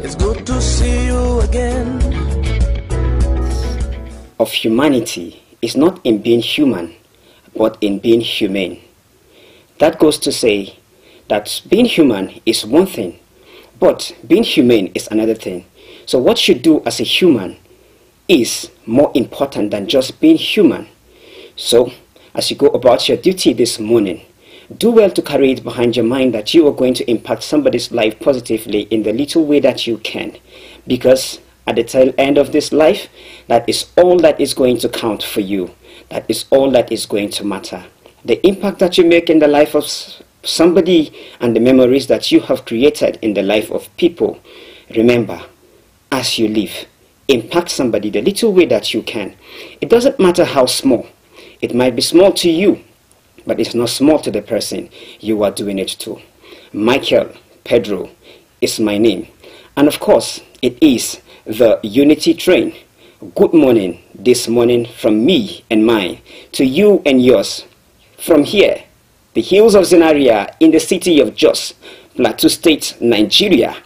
It's good to see you again. Of humanity is not in being human, but in being humane. That goes to say that being human is one thing, but being humane is another thing. So what you do as a human is more important than just being human. So as you go about your duty this morning, do well to carry it behind your mind that you are going to impact somebody's life positively in the little way that you can. Because at the tail end of this life, that is all that is going to count for you. That is all that is going to matter. The impact that you make in the life of somebody and the memories that you have created in the life of people. Remember, as you live, impact somebody the little way that you can. It doesn't matter how small. It might be small to you, but it's not small to the person you are doing it to. Michael Pedro is my name. And of course, it is the Unity Train. Good morning this morning from me and mine to you and yours. From here, the hills of ZINARIYA in the city of Jos, Plateau State, Nigeria.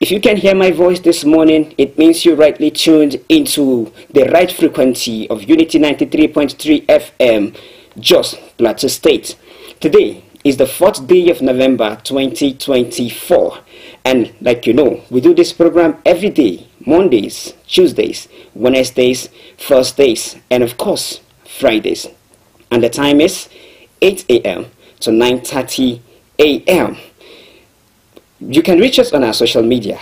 If you can hear my voice this morning, it means you're rightly tuned into the right frequency of Unity 93.3 FM, Jos, Plateau State. Today is the 4th day of November 2024. And like you know, we do this program every day, Mondays, Tuesdays, Wednesdays, Thursdays, and of course, Fridays. And the time is 8 a.m. to 9:30 a.m. You can reach us on our social media.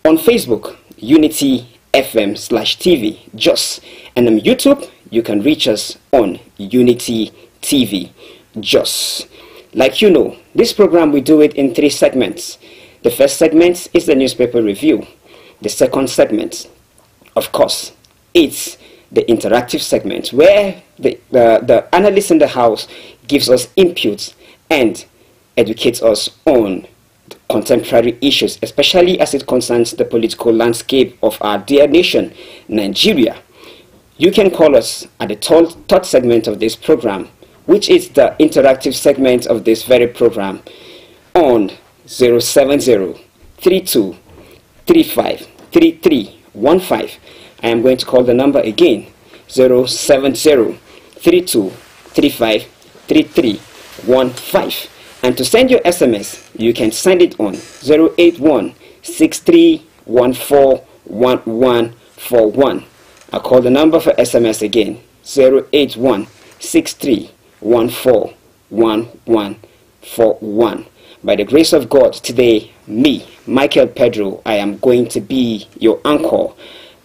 On Facebook, Unity FM/TV, Jos. And on YouTube, you can reach us on Unity TV, Jos. Like you know, this program, we do it in 3 segments. The first segment is the newspaper review. The second segment, of course, it's the interactive segment where the analyst in the house gives us inputs and educates us on contemporary issues, especially as it concerns the political landscape of our dear nation, Nigeria. You can call us at the third segment of this program, which is the interactive segment of this very program, on 070-3235-3315. I am going to call the number again, 070-3235-3315. And to send your SMS, you can send it on 081-6314-1141. I'll call the number for SMS again, 081-6314-1141. By the grace of God, today, me, Michael Pedro, I am going to be your anchor.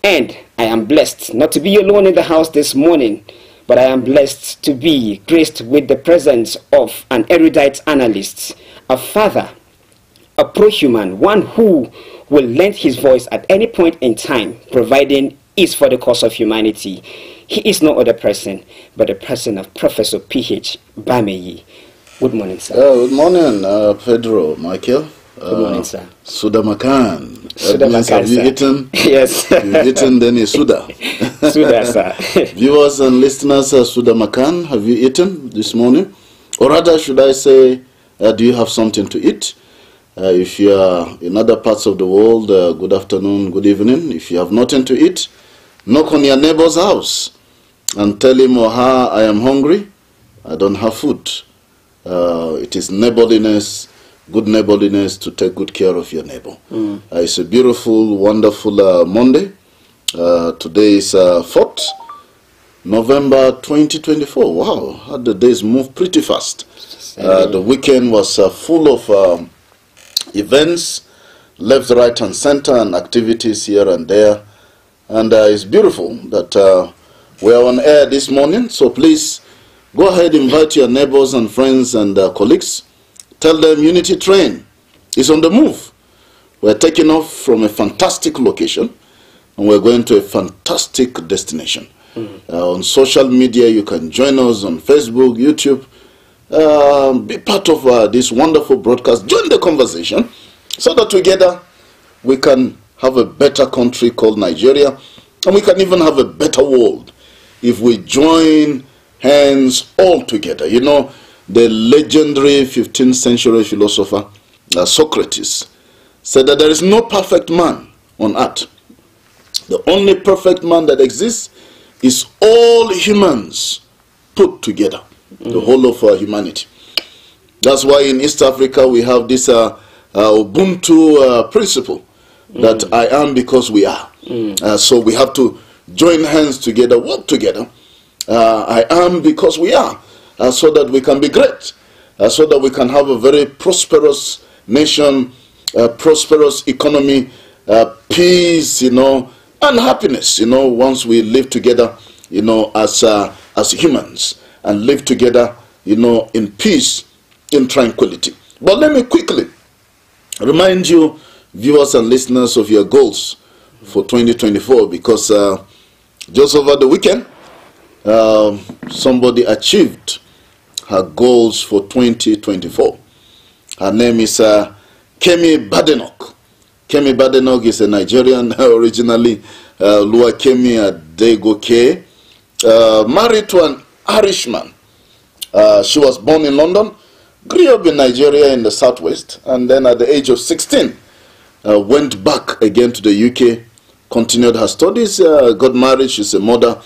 And I am blessed not to be alone in the house this morning, but I am blessed to be graced with the presence of an erudite analyst, a father, a pro-human, one who will lend his voice at any point in time, providing it's for the cause of humanity. He is no other person but the person of Professor P.H. Bameyi. Good morning, sir. Good morning, Pedro, Michael. Good morning, sir. Suda Makan. Suda Makan, have you eaten? Yes. You've eaten, then it's Suda. Suda, sir. Viewers and listeners, Suda Makan, have you eaten this morning? Or rather, should I say, do you have something to eat? If you are in other parts of the world, good afternoon, good evening. If you have nothing to eat, knock on your neighbor's house and tell him or her, I am hungry, I don't have food. It is neighborliness, good neighborliness to take good care of your neighbor. It's a beautiful, wonderful Monday. Today is 4th November 2024. Wow, how the days move pretty fast. The weekend was full of events, left, right, and center, and activities here and there. And it's beautiful that we are on air this morning. So please go ahead, invite your neighbors and friends and colleagues. Tell them Unity Train is on the move. We're taking off from a fantastic location and we're going to a fantastic destination. On social media, you can join us on Facebook, YouTube. Be part of this wonderful broadcast. Join the conversation so that together we can have a better country called Nigeria, and we can even have a better world if we join hands all together. You know, the legendary 15th century philosopher Socrates said that there is no perfect man on earth. The only perfect man that exists is all humans put together, the whole of humanity. That's why in East Africa we have this Ubuntu principle, that I am because we are. So we have to join hands together, work together. I am because we are, so that we can be great, so that we can have a very prosperous nation, prosperous economy, peace, and happiness, once we live together, as humans, and live together, in peace, in tranquility. But let me quickly remind you, viewers and listeners, of your goals for 2024, because just over the weekend, somebody achieved her goals for 2024. Her name is Kemi Badenoch. Kemi Badenoch is a Nigerian originally, Lua Kemi Adegoke, married to an Irishman. She was born in London, grew up in Nigeria in the southwest, and then at the age of 16, went back again to the UK, continued her studies, got married. She's a mother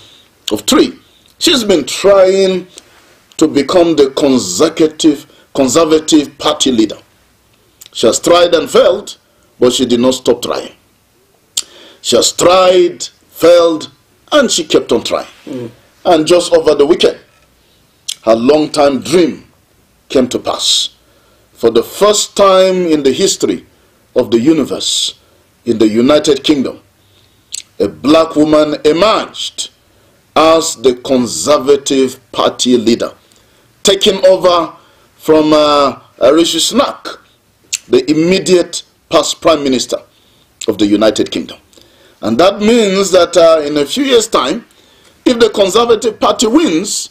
of 3. She's been trying to become the conservative party leader. She has tried and failed, but she did not stop trying. She has tried, failed, and she kept on trying. And just over the weekend, her long-time dream came to pass. For the first time in the history of the universe, in the United Kingdom, a black woman emerged as the Conservative Party leader, taking over from Rishi Sunak, the immediate past Prime Minister of the United Kingdom. And that means that in a few years' time, if the Conservative Party wins,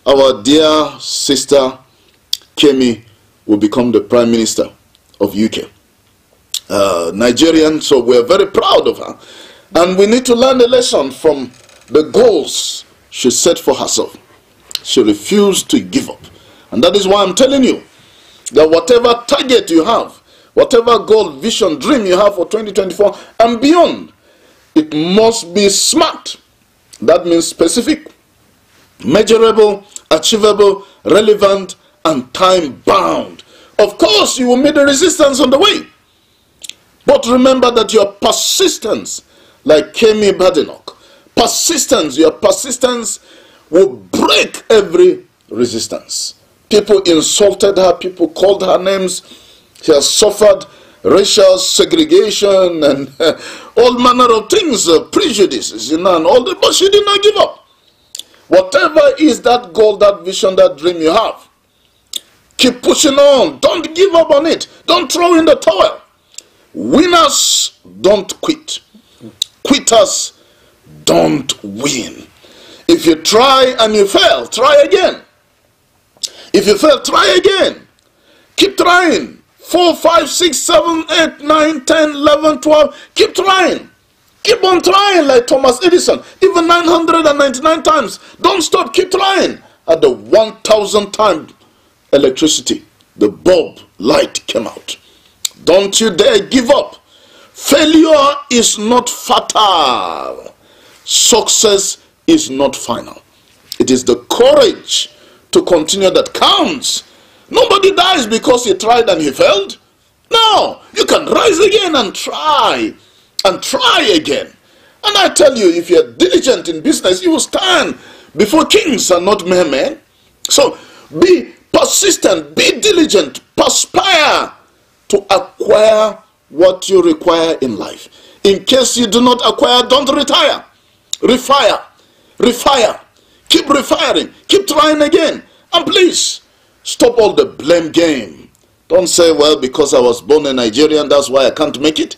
our dear sister Kemi will become the Prime Minister of UK. Nigerian, so we're very proud of her. And we need to learn a lesson from the goals she set for herself. She refused to give up. And that is why I'm telling you that whatever target you have, whatever goal, vision, dream you have for 2024 and beyond, it must be SMART. That means specific, measurable, achievable, relevant, and time-bound. Of course, you will meet the resistance on the way. But remember that your persistence, like Kemi Badenoch, your persistence will break every resistance. People insulted her, people called her names. She has suffered racial segregation and all manner of things, prejudices, and all that, but she did not give up. Whatever is that goal, that vision, that dream you have, keep pushing on. Don't give up on it. Don't throw in the towel. Winners don't quit. Quitters don't win. If you try and you fail, try again. If you fail, try again. Keep trying. 4, 5, 6, 7, 8, 9, 10, 11, 12. Keep trying. Keep on trying like Thomas Edison. Even 999 times. Don't stop. Keep trying. At the 1000th time, electricity, the bulb light came out. Don't you dare give up. Failure is not fatal. Success is not final. It is the courage to continue that counts. Nobody dies because he tried and he failed. No, you can rise again and try again. And I tell you, if you're diligent in business, you will stand before kings and not mere men. So be persistent, be diligent, perspire to acquire what you require in life. In case you do not acquire, don't retire. Refire. Keep refiring. Keep trying again. And please, stop all the blame game. Don't say, well, because I was born a Nigerian, that's why I can't make it.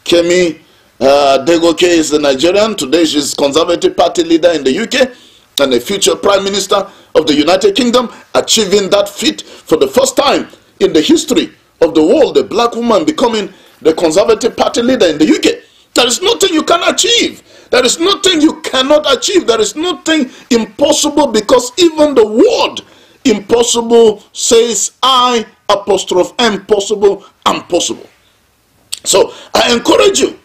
Kemi Adegoke is a Nigerian. Today she's Conservative Party leader in the UK and a future Prime Minister of the United Kingdom, achieving that feat for the first time in the history of the world, a black woman becoming the Conservative Party leader in the UK. There is nothing you can achieve. There is nothing you cannot achieve. There is nothing impossible, because even the word impossible says I''M possible and possible. So I encourage you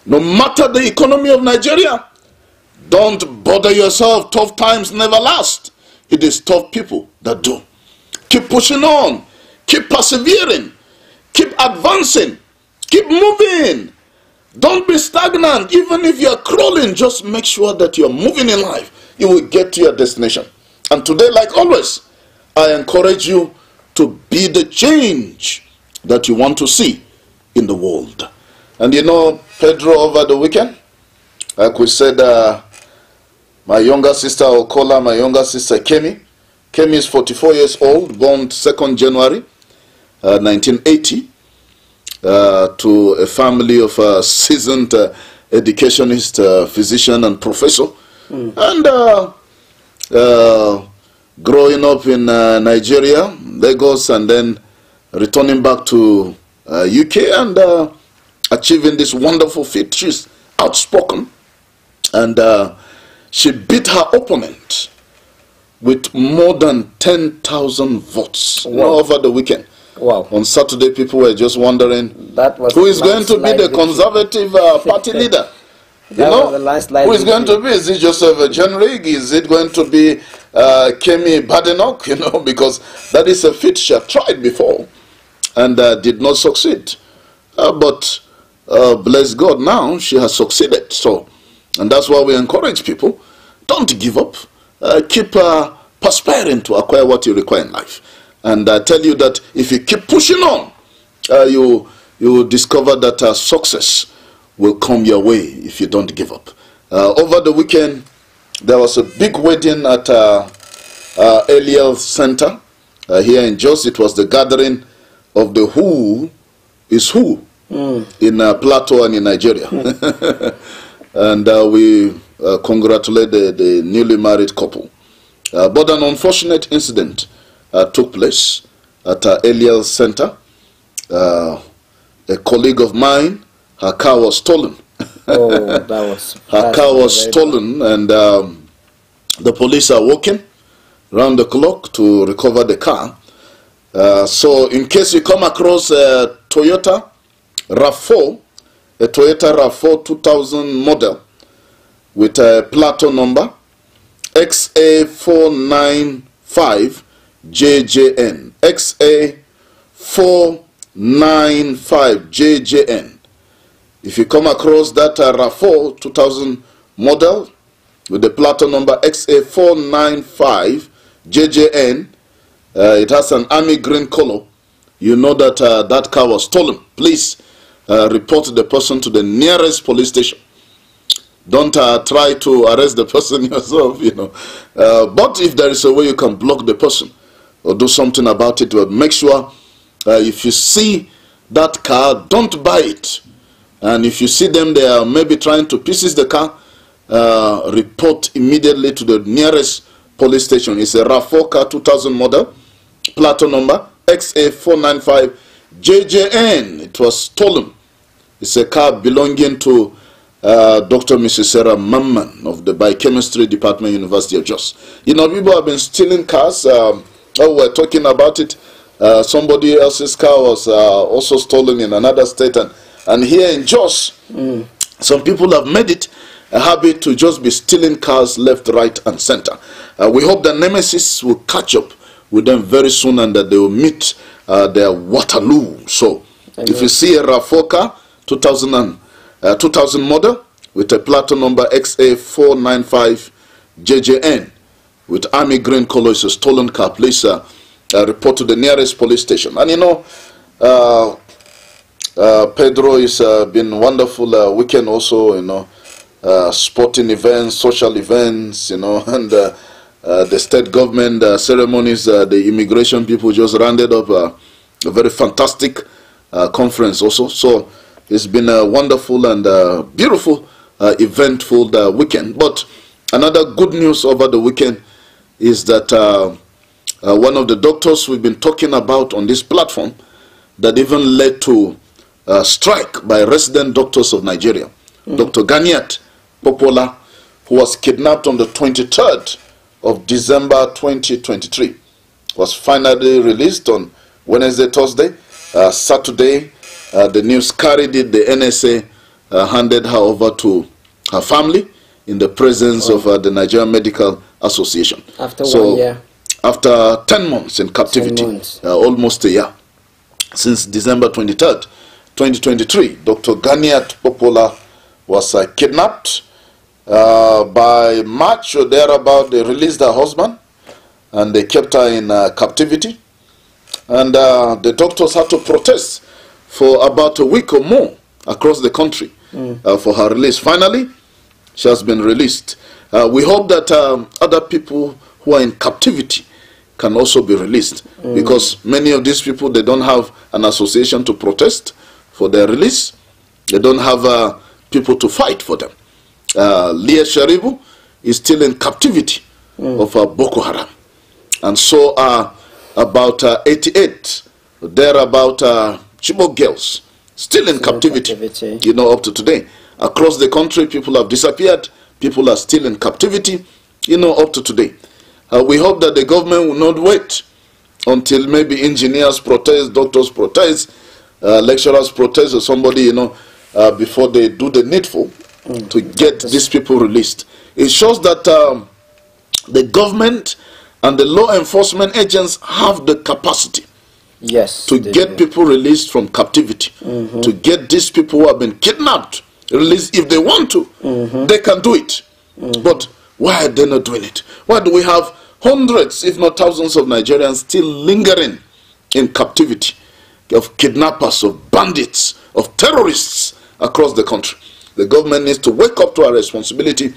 No matter the economy of Nigeria, don't bother yourself. Tough times never last. It is tough people that do. Keep pushing on. Keep persevering. Keep advancing. Keep moving. Don't be stagnant. Even if you're crawling, just make sure that you're moving in life. You will get to your destination. And today, like always, I encourage you to be the change that you want to see in the world. And you know, Pedro, over the weekend, like we said, my younger sister, I'll call her my younger sister, Kemi. Kemi is 44 years old, born 2nd January 1980, to a family of a seasoned educationist, physician, and professor. And growing up in Nigeria, Lagos, and then returning back to UK and achieving this wonderful feat. She's outspoken, and she beat her opponent with more than 10,000 votes. Wow. Over the weekend. Wow. On Saturday, people were just wondering who is going to be the Conservative Party leader. You know, who is going to be? Is it Joseph Jenrig? Is it going to be Kemi Badenoch? You know, because that is a feat she had tried before and did not succeed. But bless God, now she has succeeded. So, and that's why we encourage people, don't give up. Keep perspiring to acquire what you require in life. And I tell you that if you keep pushing on, you will discover that success will come your way if you don't give up. Over the weekend, there was a big wedding at Eliel Center here in Jos. It was the gathering of the Who is Who in Plateau and in Nigeria. And we congratulate the newly married couple. But an unfortunate incident took place at Eliel Center. A colleague of mine, her car was stolen. Oh, that was... Her car was stolen, and the police are working round the clock to recover the car. So in case you come across a Toyota RAV4, a Toyota RAV4 2000 model with a Plateau number XA495JJN, XA495JJN. If you come across that RAV4 2000 model with the Plateau number XA495JJN, it has an army green color, you know that that car was stolen. Please report the person to the nearest police station. Don't try to arrest the person yourself, you know. But if there is a way you can block the person or do something about it, make sure if you see that car, don't buy it. And if you see them, they are maybe trying to pieces the car, report immediately to the nearest police station. It's a RAV4 car 2000 model, Plateau number XA495JJN. It was stolen. It's a car belonging to Dr. Mrs. Sarah Mamman of the Biochemistry Department, University of Jos. You know, people have been stealing cars. We're talking about it. Somebody else's car was also stolen in another state. And here in Jos, some people have made it a habit to just be stealing cars left, right, and center. We hope that Nemesis will catch up with them very soon and that they will meet their Waterloo. So, if you see a RAV4 car, 2000 model, with a Plateau number XA495JJN, with army green color, is a stolen car, please report to the nearest police station. And you know, Pedro, has been wonderful weekend also, you know, sporting events, social events, you know, and the state government ceremonies, the immigration people just rounded up a very fantastic conference also. So it's been a wonderful and beautiful, eventful weekend. But another good news over the weekend is that one of the doctors we've been talking about on this platform that even led to strike by resident doctors of Nigeria, Dr. Ganiat Popola, who was kidnapped on the 23rd of December 2023, was finally released on Wednesday, Thursday. Saturday, the news carried it. The NSA handed her over to her family in the presence of the Nigerian Medical Association. After 1 year? After 10 months in captivity, 10 months. Almost a year. Since December 23rd, 2023, Dr. Ganiat Popola was kidnapped. By March or thereabout, they released her husband and they kept her in captivity. And the doctors had to protest for about a week or more across the country for her release. Finally, she has been released. We hope that other people who are in captivity can also be released, because many of these people, they don't have an association to protest for their release. They don't have people to fight for them. Leah Sharibu is still in captivity of Boko Haram, and so are about 88 thereabout Chibok girls still in captivity. You know, up to today. Across the country, people have disappeared. People are still in captivity, you know, up to today. We hope that the government will not wait until maybe engineers protest, doctors protest, lecturers protest, or somebody, you know, before they do the needful to get these people released. It shows that the government and the law enforcement agents have the capacity to get people released from captivity, to get these people who have been kidnapped released. If they want to, they can do it. But why are they not doing it? Why do we have hundreds, if not thousands, of Nigerians still lingering in captivity, of kidnappers, of bandits, of terrorists across the country? The government needs to wake up to our responsibility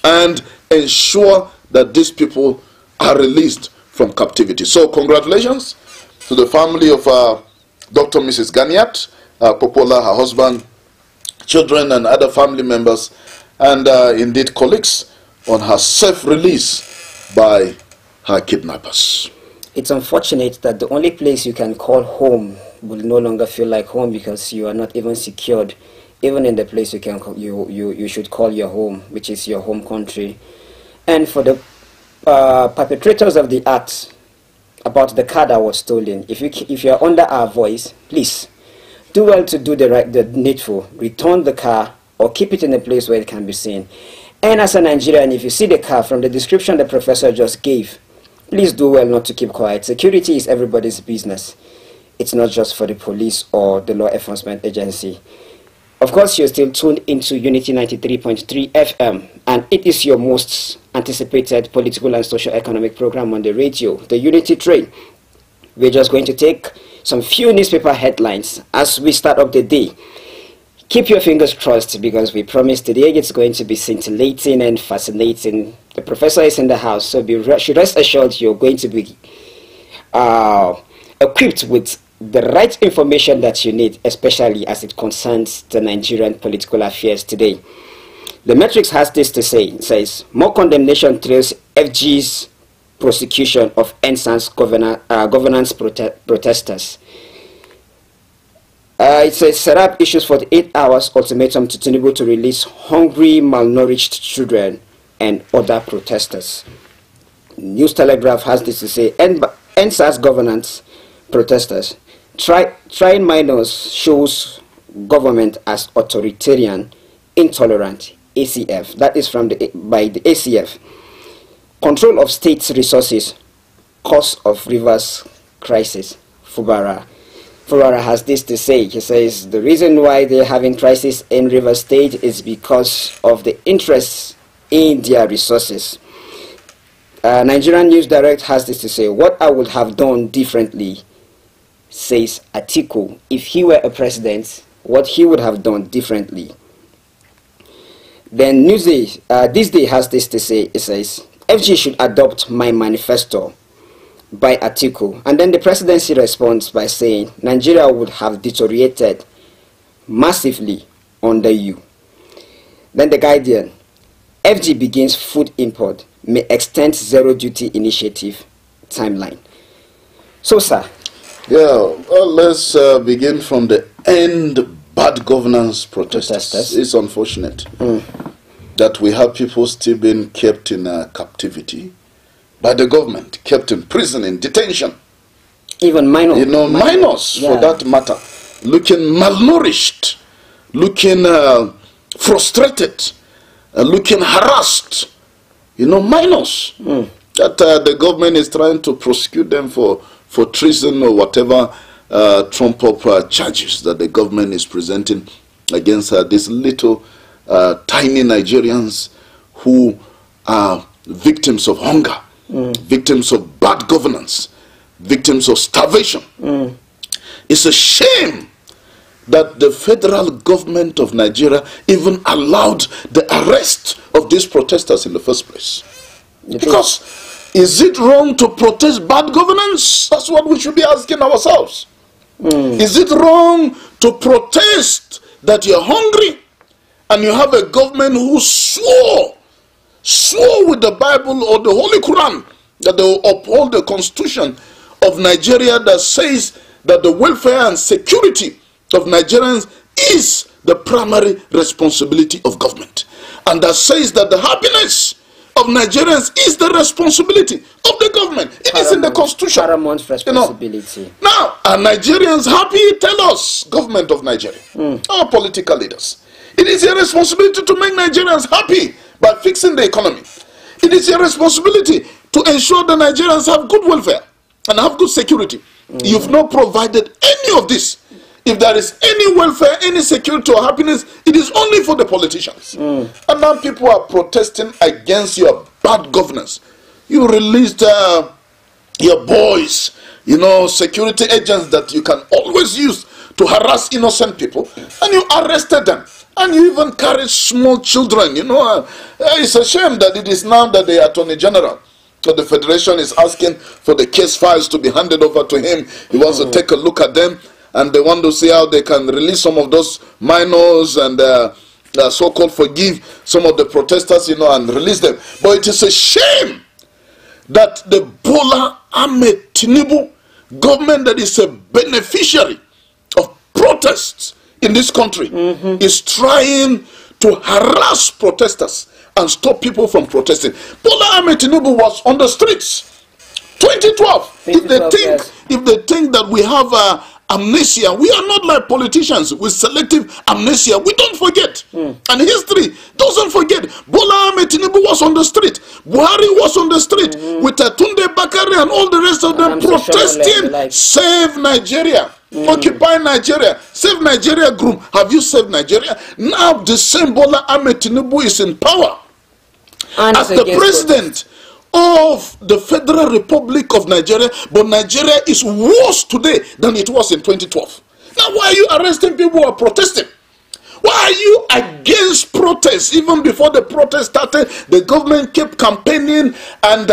and ensure that these people are released from captivity. So congratulations to the family of Dr. Mrs. Ganiat Popola, her husband, children and other family members, and indeed colleagues, on her safe release by her kidnappers. It's unfortunate that the only place you can call home will no longer feel like home, because you are not even secured, even in the place you should call your home, which is your home country. And for the perpetrators of the act about the car that was stolen, if you are under our voice, please do well to do the needful. Return the car or keep it in a place where it can be seen. And as a Nigerian, if you see the car from the description the professor just gave, please do well not to keep quiet. Security is everybody's business. It's not just for the police or the law enforcement agency. Of course, you're still tuned into Unity 93.3 FM, and it is your most anticipated political and socio-economic program on the radio, the Unity Train. We're just going to take some few newspaper headlines as we start up the day. Keep your fingers crossed, because we promise today it's going to be scintillating and fascinating. The professor is in the house, so rest assured you're going to be equipped with the right information that you need, especially as it concerns the Nigerian political affairs today. The Matrix has this to say. It says, more condemnation trails FG's prosecution of NSAN's governance protesters. It says, Serap issues 48 hours ultimatum to TUNTBE to release hungry, malnourished children and other protesters. News Telegraph has this to say, NSAS governance protesters. Trying minors shows government as authoritarian, intolerant. ACF. That is by the ACF. Control of states' resources, cause of rivers crisis. Fubara has this to say. He says the reason why they're having crisis in River State is because of the interests in their resources. Nigerian News Direct has this to say, what I would have done differently, says Atiku. If he were a president, what he would have done differently. Then Newsday, this day has this to say. It says, FG should adopt my manifesto, by Atiku. And then the presidency responds by saying, Nigeria would have deteriorated massively under you. Then the Guardian, FG begins food import, may extend zero duty initiative timeline. So, sir. Yeah, well, let's begin from the end. Bad governance protesters. It's unfortunate that we have people still being kept in captivity by the government, kept in prison, in detention. Even minors. You know, minors, for that matter, looking malnourished, looking frustrated, looking harassed, minors. That the government is trying to prosecute them for treason or whatever trump-up charges that the government is presenting against these little tiny Nigerians who are victims of hunger, victims of bad governance, victims of starvation. It's a shame that the federal government of Nigeria even allowed the arrest of these protesters in the first place. Because is it wrong to protest bad governance? That's what we should be asking ourselves. Is it wrong to protest that you're hungry and you have a government who swore with the Bible or the Holy Quran that they will uphold the constitution of Nigeria that says that the welfare and security of Nigerians is the primary responsibility of government, and that says that the happiness of Nigerians is the responsibility of the government. It is in the constitution. Paramount responsibility. Now, are Nigerians happy? Tell us, government of Nigeria, our political leaders. It is your responsibility to make Nigerians happy by fixing the economy. It is your responsibility to ensure the Nigerians have good welfare and have good security. You've not provided any of this. If there is any welfare, any security or happiness, it is only for the politicians. And now people are protesting against your bad governance. You released your boys, security agents that you can always use to harass innocent people, and you arrested them. And you even carried small children. It's a shame that it is now that the Attorney General of the Federation is asking for the case files to be handed over to him. He wants to take a look at them, and they want to see how they can release some of those minors and so-called forgive some of the protesters, and release them. But it is a shame that the Bola Ahmed Tinubu government, that is a beneficiary of protests in this country, is trying to harass protesters and stop people from protesting. Bola Ahmed Tinubu was on the streets 2012. If they think that we have amnesia, we are not like politicians with selective amnesia. We don't forget. And history doesn't forget. Bola Ahmed Tinubu was on the street. Buhari was on the street with TUNTBE Bakari and all the rest of them protesting, save Nigeria. Occupy Nigeria, save Nigeria group. Have you saved Nigeria? Now the same Bola Ahmed Tinubu is in power as the president of the Federal Republic of Nigeria, but Nigeria is worse today than it was in 2012. Now why are you arresting people who are protesting? Why are you against protests? Even before the protest started, the government kept campaigning and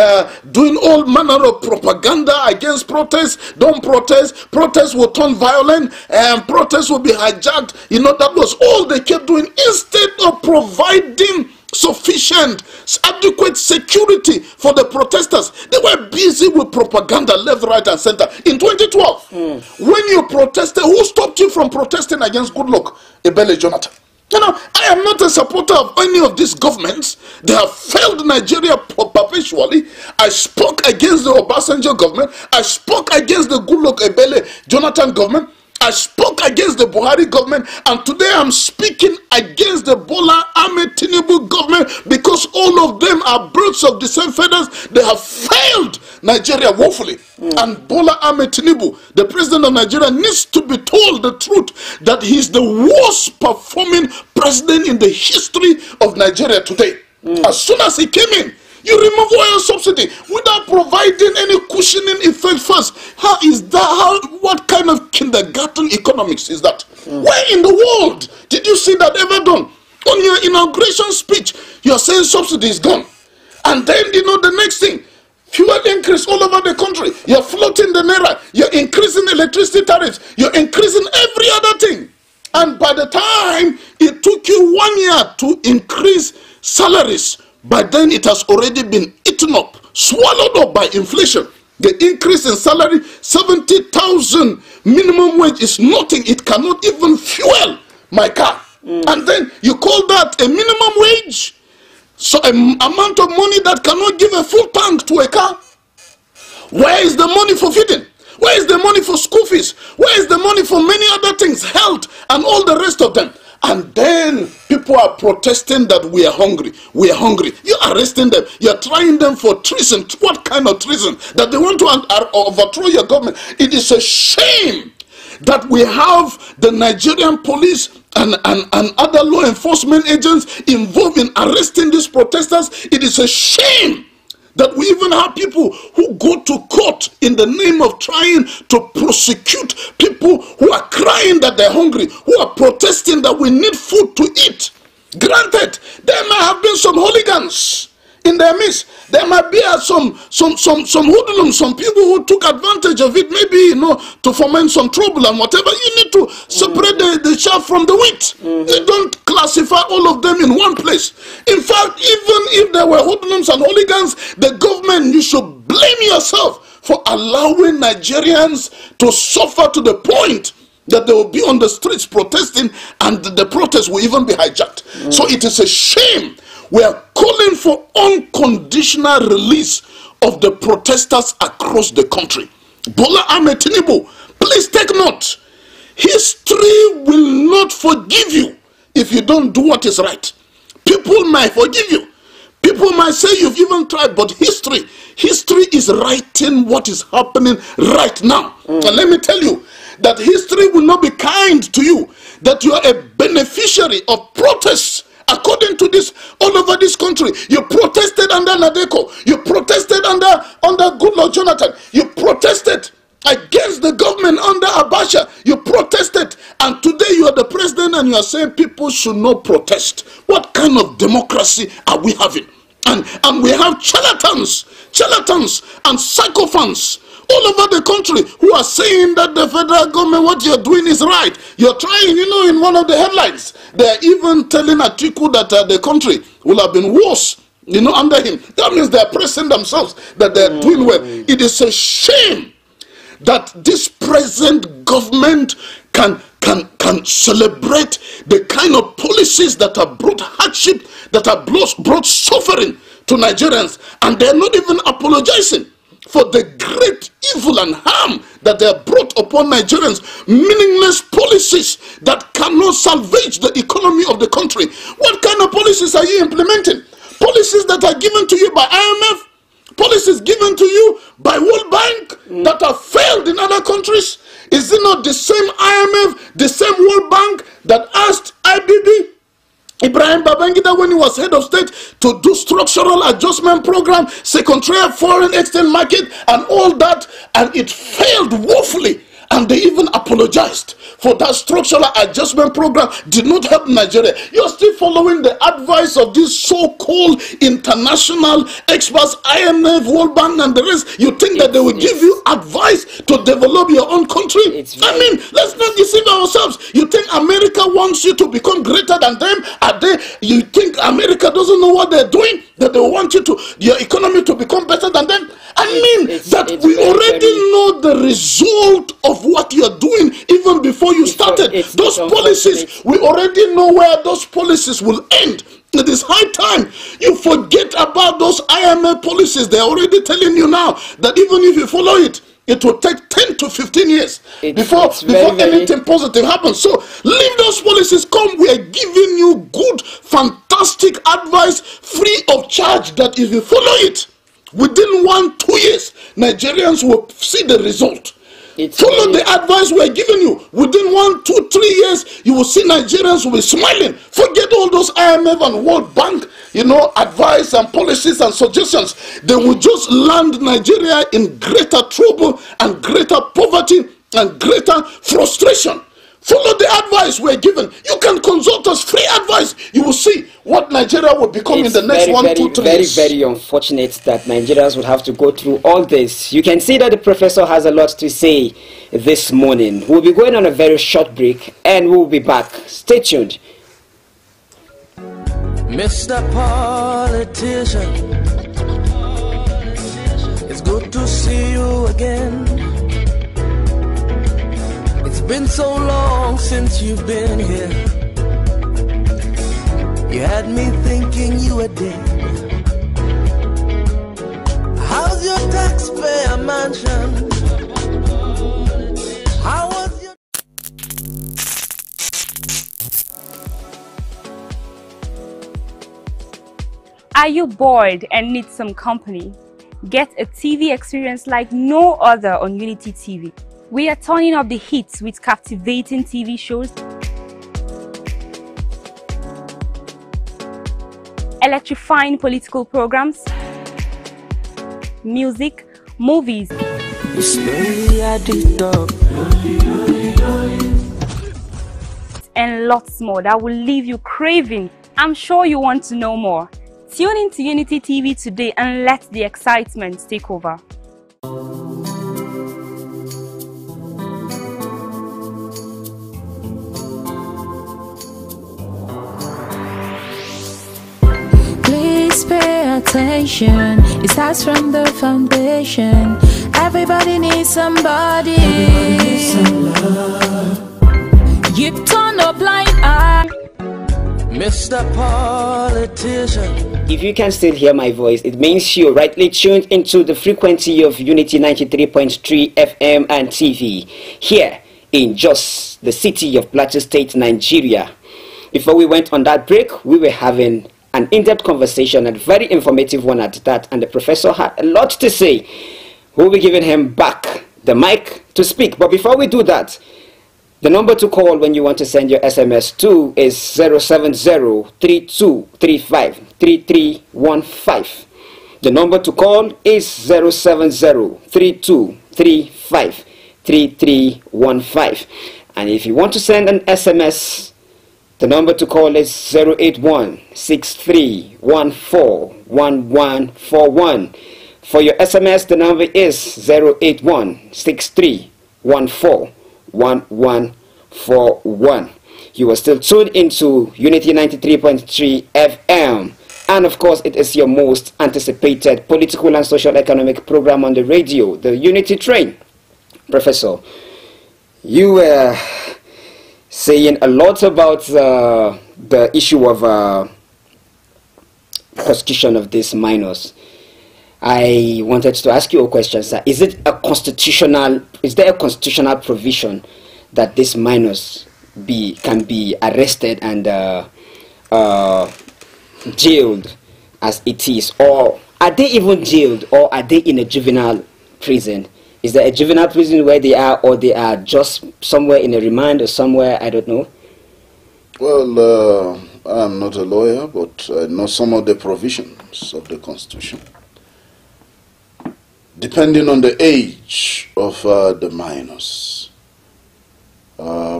doing all manner of propaganda against protests. Don't protest. Protests will turn violent and protests will be hijacked. That was all they kept doing instead of providing sufficient, adequate security for the protesters. They were busy with propaganda left, right, and center. In 2012, when you protested, who stopped you from protesting against Goodluck Ebele Jonathan? I am not a supporter of any of these governments. They have failed Nigeria perpetually. I spoke against the Obasanjo government. I spoke against the Goodluck Ebele Jonathan government. I spoke against the Buhari government, and today I'm speaking against the Bola Ahmed Tinubu government because all of them are birds of the same feathers. They have failed Nigeria woefully. And Bola Ahmed Tinubu, the president of Nigeria, needs to be told the truth that he's the worst performing president in the history of Nigeria today. As soon as he came in, you remove oil subsidy without providing any cushioning effect first. How is that? What kind of kindergarten economics is that? Where in the world did you see that ever done? On your inauguration speech, you are saying subsidy is gone. And then, the next thing, fuel increase all over the country. You're floating the naira. You're increasing electricity tariffs. You're increasing every other thing. And by the time it took you 1 year to increase salaries, by then it has already been eaten up, swallowed up by inflation. The increase in salary, 70,000 minimum wage is nothing. It cannot even fuel my car. And then you call that a minimum wage? So an amount of money that cannot give a full tank to a car? Where is the money for feeding? Where is the money for school fees? Where is the money for many other things, health and all the rest of them? And then people are protesting that we are hungry. We are hungry. You're arresting them. You're trying them for treason. What kind of treason? That they want to overthrow your government. It is a shame that we have the Nigerian police and other law enforcement agents involved in arresting these protesters. It is a shame that we even have people who go to court in the name of trying to prosecute people who are crying that they're hungry, who are protesting that we need food to eat. Granted, there might have been some hooligans in their midst. There might be some hoodlums, some people who took advantage of it, maybe, you know, to foment some trouble and whatever. You need to separate the chaff from the wheat. You don't classify all of them in one place. In fact, even if there were hoodlums and hooligans, the government, you should blame yourself for allowing Nigerians to suffer to the point that they will be on the streets protesting, and the protest will even be hijacked. So it is a shame. We are calling for unconditional release of the protesters across the country. Bola Ahmed Tinubu, please take note. History will not forgive you if you don't do what is right. People might forgive you. People might say you've even tried, but history is writing what is happening right now. And let me tell you that history will not be kind to you, that you are a beneficiary of protests. According to this, all over this country, you protested under Nadeko, you protested under Goodluck Jonathan, you protested against the government under Abacha, you protested, and today you are the president and you are saying people should not protest. What kind of democracy are we having? And we have charlatans and sycophants all over the country who are saying that the federal government, what you're doing is right. You're trying, you know, in one of the headlines, they're even telling Atiku that the country will have been worse, you know, under him. That means they're pressing themselves that they're doing well. It is a shame that this present government can celebrate the kind of policies that have brought hardship, that have brought suffering to Nigerians, and they're not even apologizing for the great evil and harm that they have brought upon Nigerians. Meaningless policies that cannot salvage the economy of the country. What kind of policies are you implementing? Policies that are given to you by IMF? Policies given to you by World Bank that have failed in other countries? Is it not the same IMF, the same World Bank that asked IBB, Ibrahim Babangida, when he was head of state, to do structural adjustment program, secondary foreign exchange market and all that, and it failed woefully, and they even apologized for that structural adjustment program, did not help Nigeria. You're still following the advice of these so-called international experts, IMF, World Bank, and the rest. You think that they will give you advice to develop your own country? I mean, let's not deceive ourselves. You think America wants you to become greater than them? You think America doesn't know what they're doing? That they want you to, your economy to become better than them? I mean, we already know the result of what you're doing even before you started. Those policies, we already know where those policies will end. It is high time you forget about those IMF policies. They're already telling you now that even if you follow it, it will take 10 to 15 years before anything positive happens. So leave those policies. Come, we are giving you good, fantastic advice free of charge that if you follow it, within 1-2 years, Nigerians will see the result. Follow the advice we're giving you. Within 1-2-3 years, you will see Nigerians will be smiling. Forget all those IMF and World Bank, you know, advice and policies and suggestions. They will just land Nigeria in greater trouble and greater poverty and greater frustration. Follow the advice we're given. You can consult us, free advice. You will see what Nigeria will become in the next 1-2-3 years. Very unfortunate that Nigerians would have to go through all this. You can see that the professor has a lot to say this morning. We'll be going on a very short break and we'll be back. Stay tuned. Mr. Politician, it's good to see you again. It's been so long since you've been here. You had me thinking you were dead. How's your taxpayer mansion? How was your... Are you bored and need some company? Get a TV experience like no other on Unity TV. We are turning up the hits with captivating TV shows, electrifying political programs, music, movies, and lots more that will leave you craving. I'm sure you want to know more. Tune in to Unity TV today and let the excitement take over. Please pay attention. It starts from the foundation. Everybody needs somebody. Everybody needs some love. You turn a blind eye. Mr. Politician. If you can still hear my voice, it means you're rightly tuned into the frequency of Unity 93.3 FM and TV here in Jos, the city of Plateau State, Nigeria. Before we went on that break, we were having an in-depth conversation, a very informative one at that, and the professor had a lot to say. We'll be giving him back the mic to speak. But before we do that, the number to call when you want to send your SMS to is 070-3235-3315. The number to call is 070-3235-3315. And if you want to send an SMS, the number to call is 081-6314-1141. For your SMS, the number is 081-6314-1141. You are still tuned into Unity 93.3 FM. And of course, it is your most anticipated political and social economic program on the radio, the Unity Train. Professor, you were saying a lot about the issue of prosecution of these minors. I wanted to ask you a question, sir. Is there a constitutional provision that these minors can be arrested and jailed as it is, or are they even jailed, or are they in a juvenile prison? Is there a juvenile prison where they are, or they are just somewhere in a remand or somewhere, I don't know? Well, I'm not a lawyer, but I know some of the provisions of the Constitution. Depending on the age of the minors.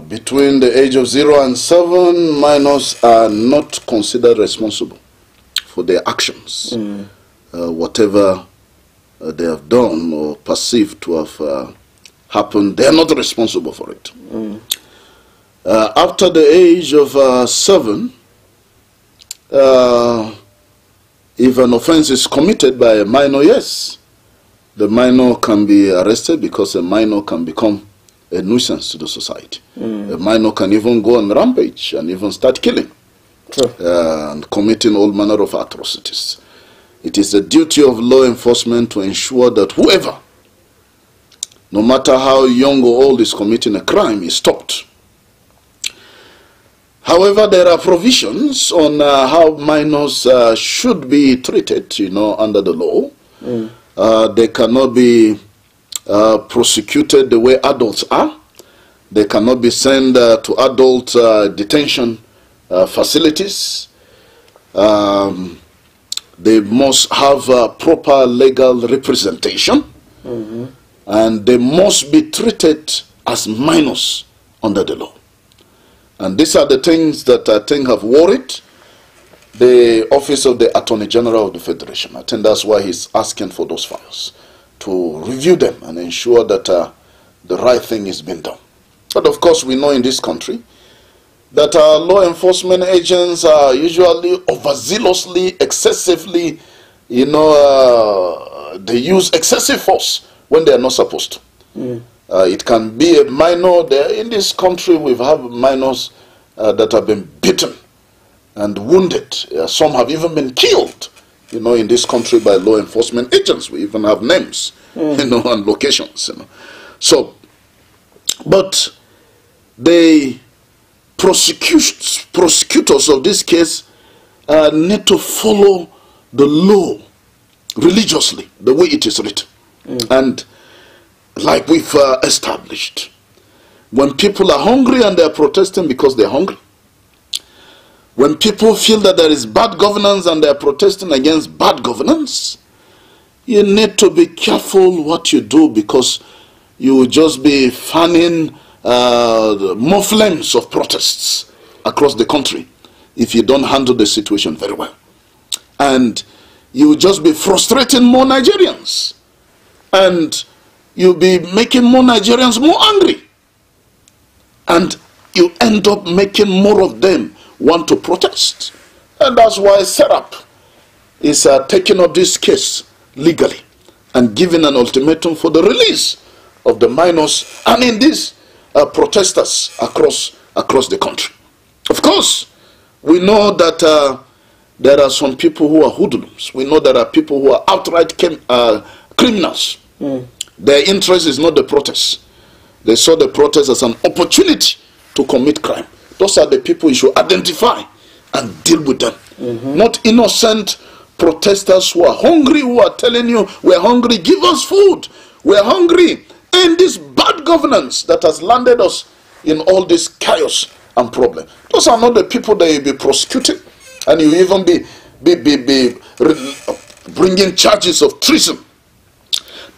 Between the age of 0 and 7, minors are not considered responsible for their actions. Whatever they have done or perceived to have happened, they are not responsible for it. After the age of 7, if an offense is committed by a minor, yes, the minor can be arrested, because a minor can become a nuisance to the society. A minor can even go on rampage and even start killing and committing all manner of atrocities. It is the duty of law enforcement to ensure that whoever, no matter how young or old, is committing a crime is stopped. However, there are provisions on how minors should be treated, under the law. They cannot be prosecuted the way adults are. They cannot be sent to adult detention facilities. They must have proper legal representation. And they must be treated as minors under the law. And these are the things that I think have worried the Office of the Attorney General of the Federation. I think that's why he's asking for those files, to review them and ensure that the right thing is being done. But of course, we know in this country that law enforcement agents are usually overzealously, excessively, they use excessive force when they are not supposed to. It can be a minor. In this country, we've had minors that have been beaten and wounded. Some have even been killed, in this country by law enforcement agents. We even have names, and locations. So, but the prosecutors of this case need to follow the law religiously, the way it is written. And like we've established, when people are hungry and they are protesting because they're hungry, when people feel that there is bad governance and they are protesting against bad governance, you need to be careful what you do, because you will just be fanning more flames of protests across the country if you don't handle the situation very well. And you will just be frustrating more Nigerians, and you'll be making more Nigerians more angry, and you end up making more of them want to protest. And that's why SERAP is taking up this case legally and giving an ultimatum for the release of the minors and in these protesters across the country. Of course, we know that there are some people who are hoodlums. We know there are people who are outright criminals. Their interest is not the protest. They saw the protest as an opportunity to commit crime. Those are the people you should identify and deal with them. Not innocent protesters who are hungry, who are telling you, we're hungry, give us food. We're hungry. And this bad governance that has landed us in all this chaos and problem. Those are not the people that you'll be prosecuting. And you even be bringing charges of treason.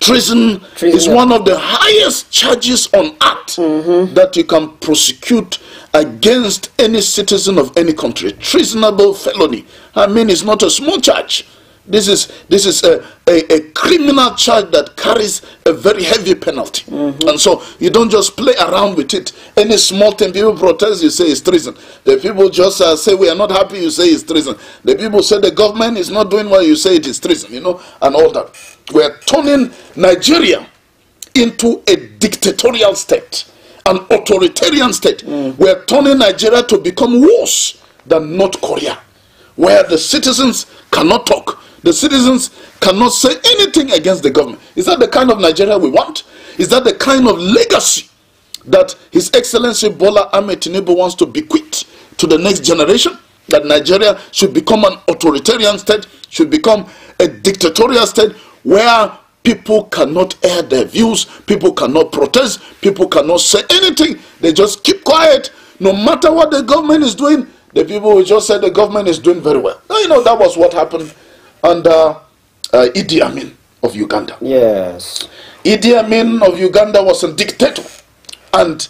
Treason is one of the highest charges on earth that you can prosecute against any citizen of any country. Treasonable felony. I mean, it's not a small charge. This is a criminal charge that carries a very heavy penalty. And so you don't just play around with it. Any small thing, people protest, you say it's treason. The people just say we are not happy, you say it's treason. The people say the government is not doing what you say it is treason, you know, and all that. We are turning Nigeria into a dictatorial state, an authoritarian state. We are turning Nigeria to become worse than North Korea, where the citizens cannot talk. The citizens cannot say anything against the government. Is that the kind of Nigeria we want? Is that the kind of legacy that His Excellency Bola Ahmed Tinubu wants to bequeath to the next generation? That Nigeria should become an authoritarian state, should become a dictatorial state where people cannot air their views, people cannot protest, people cannot say anything. They just keep quiet. No matter what the government is doing, the people will just say the government is doing very well. Now, you know, that was what happened under Idi Amin of Uganda. Yes. Idi Amin of Uganda was a dictator. And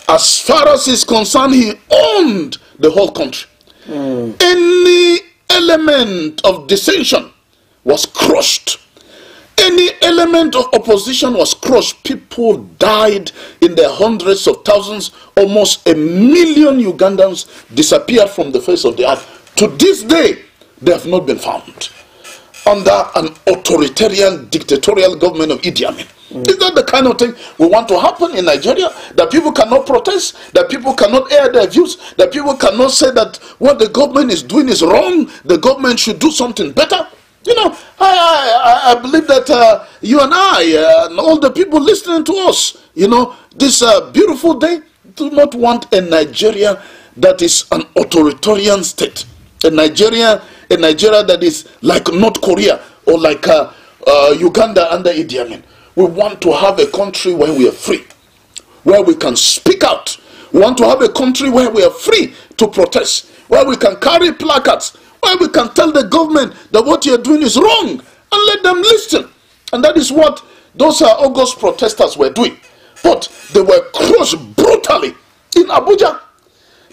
as far as he's concerned, he owned the whole country. Any element of dissension was crushed. Any element of opposition was crushed. People died in their hundreds of thousands. Almost 1 million Ugandans disappeared from the face of the earth. To this day, they have not been found. Under an authoritarian, dictatorial government of Idi Amin. Is that the kind of thing we want to happen in Nigeria? That people cannot protest, that people cannot air their views, that people cannot say that what the government is doing is wrong, the government should do something better? You know, I believe that you and I, and all the people listening to us, you know, this beautiful day, do not want a Nigeria that is an authoritarian state. A Nigeria that is like North Korea or like Uganda under Idi Amin. We want to have a country where we are free, where we can speak out. We want to have a country where we are free to protest, where we can carry placards, where we can tell the government that what you are doing is wrong and let them listen. And that is what those August protesters were doing. But they were crushed brutally in Abuja.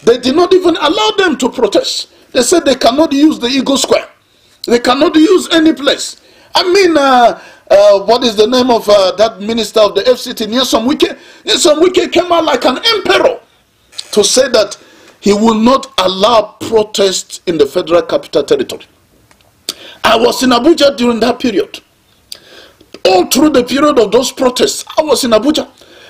They did not even allow them to protest. They said they cannot use the Eagle Square. They cannot use any place. I mean, what is the name of that minister of the FCT, Nyesom Wike? Nyesom Wike came out like an emperor to say that he will not allow protests in the Federal Capital Territory. I was in Abuja during that period. All through the period of those protests, I was in Abuja.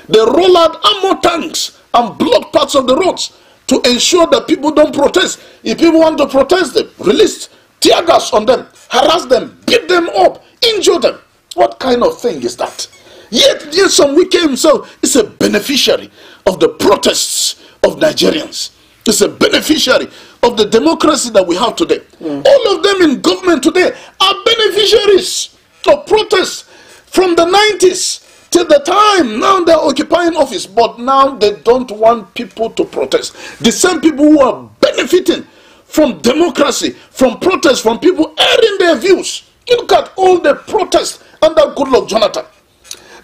They roll out armor tanks and block parts of the roads to ensure that people don't protest. If people want to protest, them release tear gas on them, harass them, beat them up, injure them. What kind of thing is that? Yet Nyesom Wike himself is a beneficiary of the protests of Nigerians. Is a beneficiary of the democracy that we have today. All of them in government today are beneficiaries of protests from the 90s till the time now they're occupying office, but now they don't want people to protest. The same people who are benefiting from democracy, from protests, from people airing their views. You look at all the protests under Goodluck Jonathan.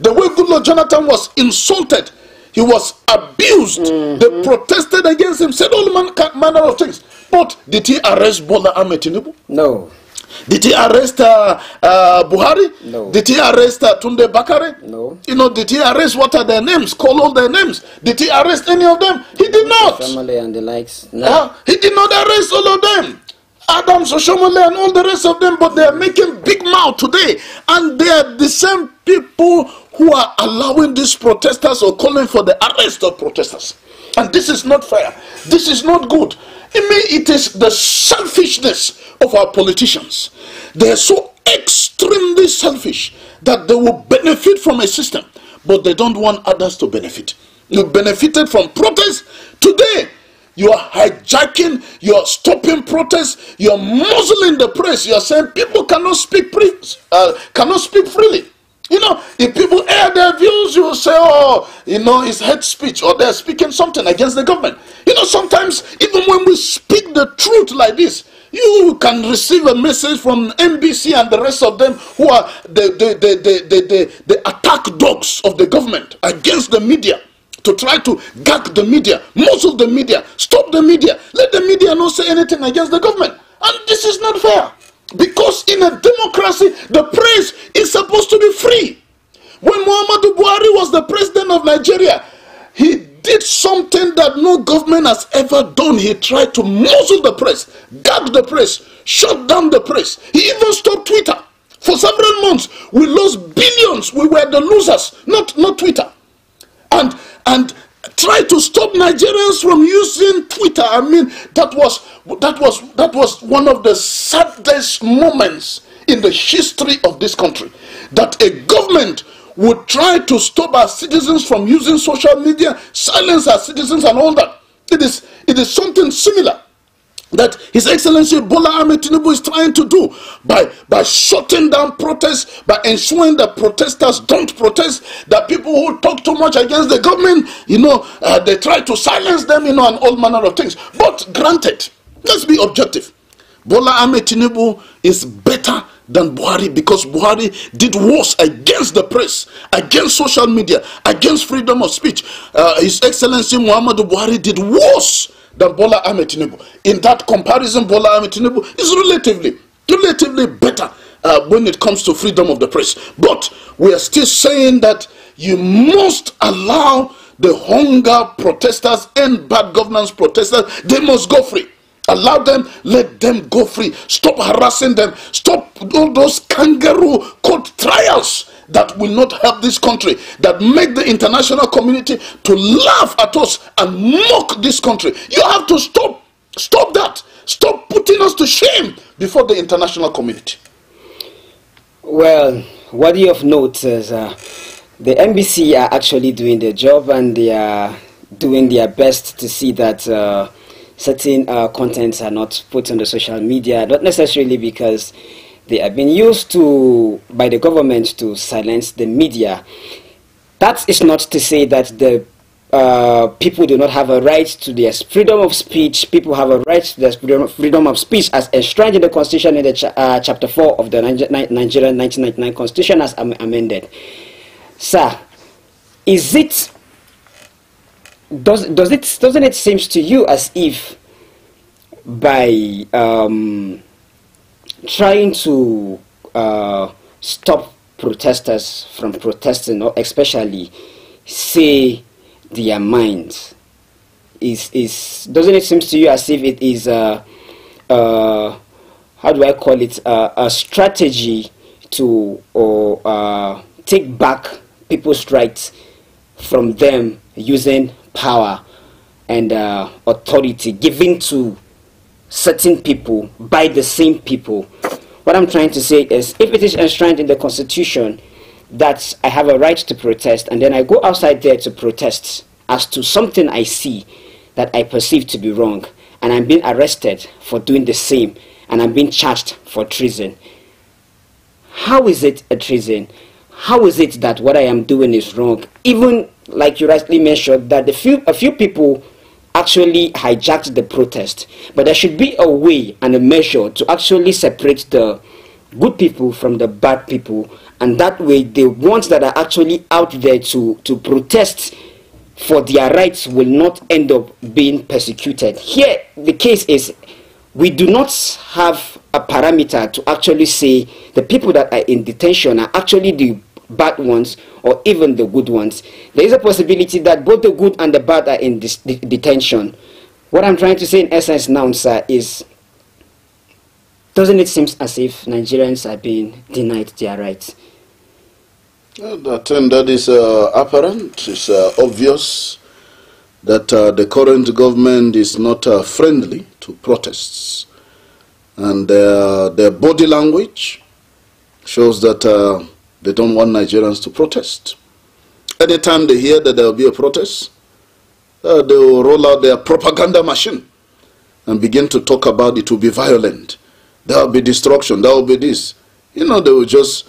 The way Goodluck Jonathan was insulted, he was abused. They protested against him, said all manner of things. But did he arrest Bola Ahmed Tinubu? No. Did he arrest Buhari? No. Did he arrest Tunde Bakare? No. You know, did he arrest, what are their names? Call all their names. Did he arrest any of them? He did not. Family and the likes. No. He did not arrest all of them. Adams, Oshomole and all the rest of them, but they are making big mouth today. And they are the same people who are allowing these protesters or calling for the arrest of protesters. And this is not fair. This is not good. I mean, it is the selfishness of our politicians. They are so extremely selfish that they will benefit from a system, but they don't want others to benefit. You benefited from protests. Today, you are hijacking, you are stopping protests, you are muzzling the press. You are saying people cannot speak freely. You know, if people air their views, you will say, oh, you know, it's hate speech, or they're speaking something against the government. You know, sometimes, even when we speak the truth like this, you can receive a message from NBC and the rest of them who are the attack dogs of the government against the media, to try to gag the media, muzzle the media, stop the media, let the media not say anything against the government. And this is not fair. Because in a democracy, the press is supposed to be free. When Muhammadu Buhari was the president of Nigeria, he did something that no government has ever done. He tried to muzzle the press, gag the press, shut down the press. He even stopped Twitter. For several months, we lost billions. We were the losers, not Twitter. And try to stop Nigerians from using Twitter. I mean, that was one of the saddest moments in the history of this country, that a government would try to stop our citizens from using social media, silence our citizens and all that. It is something similar that His Excellency Bola Ahmed Tinubu is trying to do by shutting down protests, by ensuring that protesters don't protest, that people who talk too much against the government, you know, they try to silence them, you know, and all manner of things. But granted, let's be objective. Bola Ahmed Tinubu is better than Buhari, because Buhari did worse against the press, against social media, against freedom of speech. His Excellency Muhammadu Buhari did worse than Bola Ahmed Tinubu. In that comparison, Bola Ahmed Tinubu is relatively better when it comes to freedom of the press. But we are still saying that you must allow the hunger protesters and bad governance protesters, they must go free. Allow them, let them go free. Stop harassing them. Stop all those kangaroo court trials that will not help this country, that make the international community to laugh at us and mock this country. You have to stop that. Stop putting us to shame before the international community. Well, worthy of note is the NBC are actually doing their job, and they are doing their best to see that certain contents are not put on the social media, not necessarily because they have been used to by the government to silence the media. That is not to say that the people do not have a right to their freedom of speech. People have a right to their freedom of speech as enshrined in the Constitution in the Chapter 4 of the Nigerian 1999 Constitution as amended. Sir, is it doesn't it seem to you as if by trying to stop protesters from protesting, or especially say their minds, doesn't it seem to you as if it is how do I call it, a strategy to take back people's rights from them using power and authority given to certain people by the same people? What I'm trying to say is, if it is enshrined in the Constitution that I have a right to protest, and then I go outside there to protest as to something I see that I perceive to be wrong, and I'm being arrested for doing the same, and I'm being charged for treason. How is it a treason? How is it that what I am doing is wrong? Even like you rightly mentioned, that a few people actually hijacked the protest, but there should be a way and a measure to actually separate the good people from the bad people, and that way the ones that are actually out there to protest for their rights will not end up being persecuted. Here the case is we do not have a parameter to actually say the people that are in detention are actually the bad ones or even the good ones. There is a possibility that both the good and the bad are in this detention. What I'm trying to say in essence now, sir, is doesn't it seem as if Nigerians are being denied their rights? That is apparent. It's obvious that the current government is not friendly to protests, and their body language shows that they don't want Nigerians to protest. Anytime they hear that there will be a protest, they will roll out their propaganda machine and begin to talk about it will be violent. There will be destruction, there will be this. You know, they will just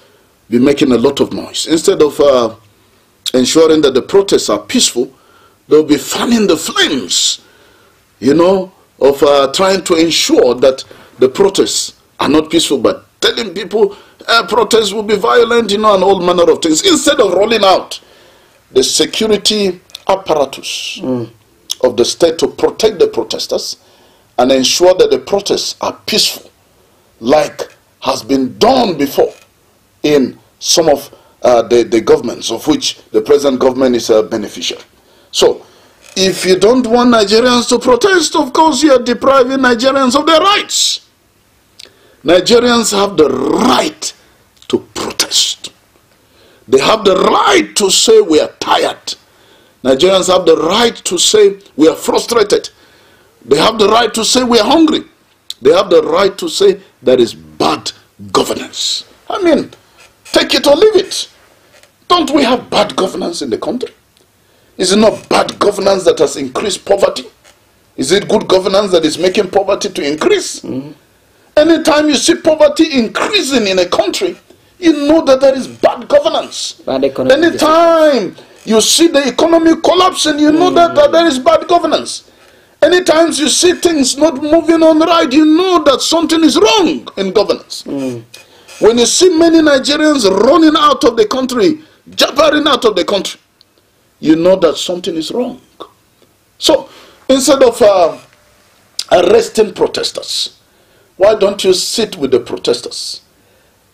be making a lot of noise. Instead of ensuring that the protests are peaceful, they'll be fanning the flames, you know, of trying to ensure that the protests are not peaceful, but telling people protests will be violent, you know, and all manner of things. Instead of rolling out the security apparatus of the state to protect the protesters and ensure that the protests are peaceful, like has been done before in some of the governments of which the present government is a beneficiary. So, if you don't want Nigerians to protest, of course you are depriving Nigerians of their rights. Nigerians have the right to protest. They have the right to say we are tired. Nigerians have the right to say we are frustrated. They have the right to say we are hungry. They have the right to say there is bad governance. I mean, take it or leave it. Don't we have bad governance in the country? Is it not bad governance that has increased poverty? Is it good governance that is making poverty to increase? Anytime you see poverty increasing in a country, you know that there is bad governance. Anytime you see the economy collapsing, you know that there is bad governance. Anytime you see things not moving on right, you know that something is wrong in governance. When you see many Nigerians running out of the country, jabbering out of the country, you know that something is wrong. So, instead of arresting protesters, why don't you sit with the protesters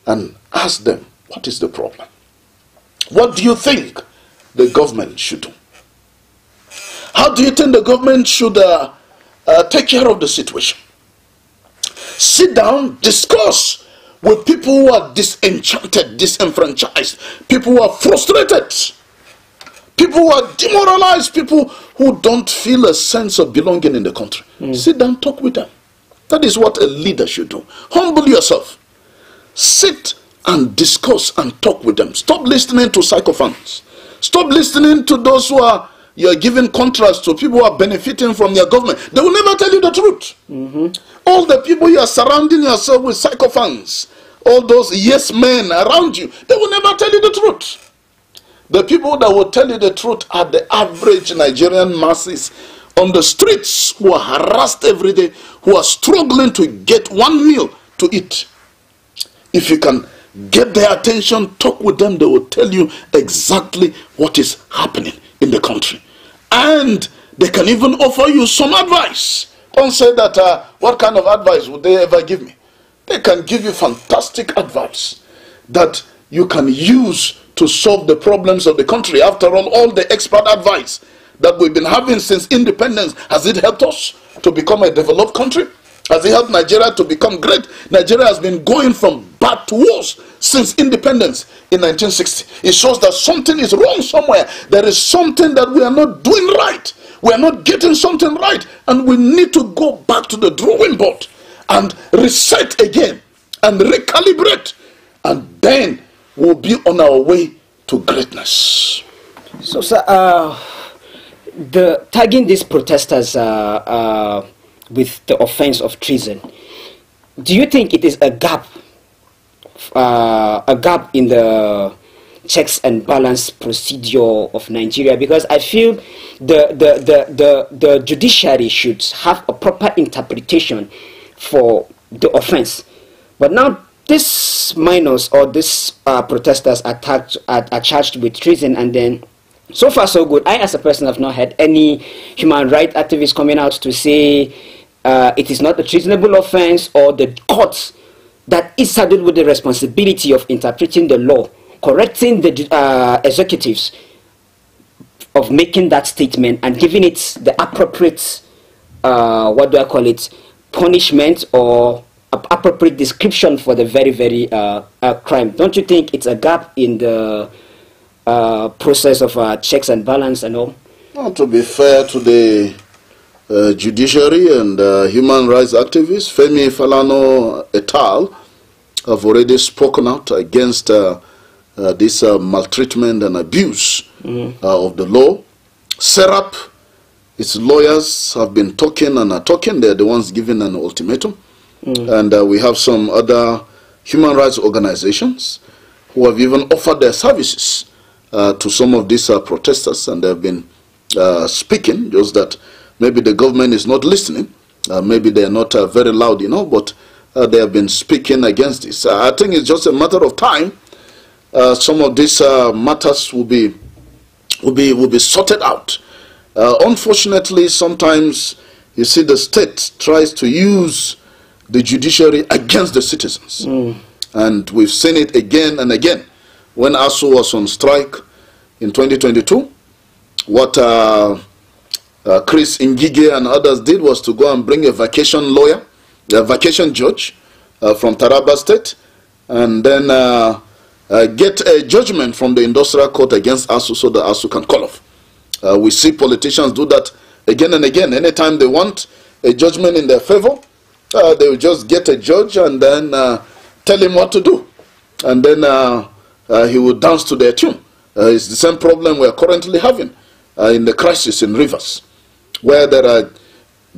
and ask them, what is the problem? What do you think the government should do? How do you think the government should take care of the situation? Sit down, discuss with people who are disenchanted, disenfranchised, people who are frustrated, people who are demoralized, people who don't feel a sense of belonging in the country. Sit down, talk with them. That is what a leader should do. Humble yourself. Sit and discuss and talk with them. Stop listening to sycophants. Stop listening to those who are you're giving contrast to people who are benefiting from their government. They will never tell you the truth. All the people you are surrounding yourself with sycophants, all those yes men around you, they will never tell you the truth. The people that will tell you the truth are the average Nigerian masses on the streets who are harassed every day, who are struggling to get one meal to eat. If you can get their attention, talk with them, they will tell you exactly what is happening in the country. And they can even offer you some advice. Don't say that, what kind of advice would they ever give me? They can give you fantastic advice that you can use to solve the problems of the country. After all the expert advice that we've been having since independence, has it helped us to become a developed country? Has it helped Nigeria to become great? Nigeria has been going from bad to worse since independence in 1960. It shows that something is wrong somewhere. There is something that we are not doing right. We are not getting something right. And we need to go back to the drawing board and reset again and recalibrate. And then we'll be on our way to greatness. So, sir, tagging these protesters with the offense of treason. Do you think it is a gap in the checks and balance procedure of Nigeria? Because I feel the judiciary should have a proper interpretation for the offense. But now these minors or these protesters are charged with treason, and then so far so good. I as a person have not had any human rights activists coming out to say it is not a treasonable offense, or the courts that is saddled with the responsibility of interpreting the law, correcting the executives of making that statement and giving it the appropriate, what do I call it, punishment or appropriate description for the very, very crime. Don't you think it's a gap in the process of checks and balance and all? Well, to be fair to the judiciary and human rights activists, Femi Falana et al. Have already spoken out against this maltreatment and abuse of the law. SERAP, its lawyers have been talking and are talking. They're the ones giving an ultimatum. And we have some other human rights organizations who have even offered their services to some of these protesters, and they've been speaking, just that maybe the government is not listening, maybe they're not very loud, you know, but they have been speaking against this. I think it's just a matter of time. Some of these matters will be sorted out. Unfortunately, sometimes you see the state tries to use the judiciary against the citizens, and we've seen it again and again. When ASU was on strike in 2022, what Chris Ngige and others did was to go and bring a vacation lawyer, a vacation judge from Taraba State, and then get a judgment from the industrial court against ASU so that ASU can call off. We see politicians do that again and again. Anytime they want a judgment in their favor, they will just get a judge and then tell him what to do. And then he will dance to their tune. It's the same problem we're currently having in the crisis in Rivers, where there are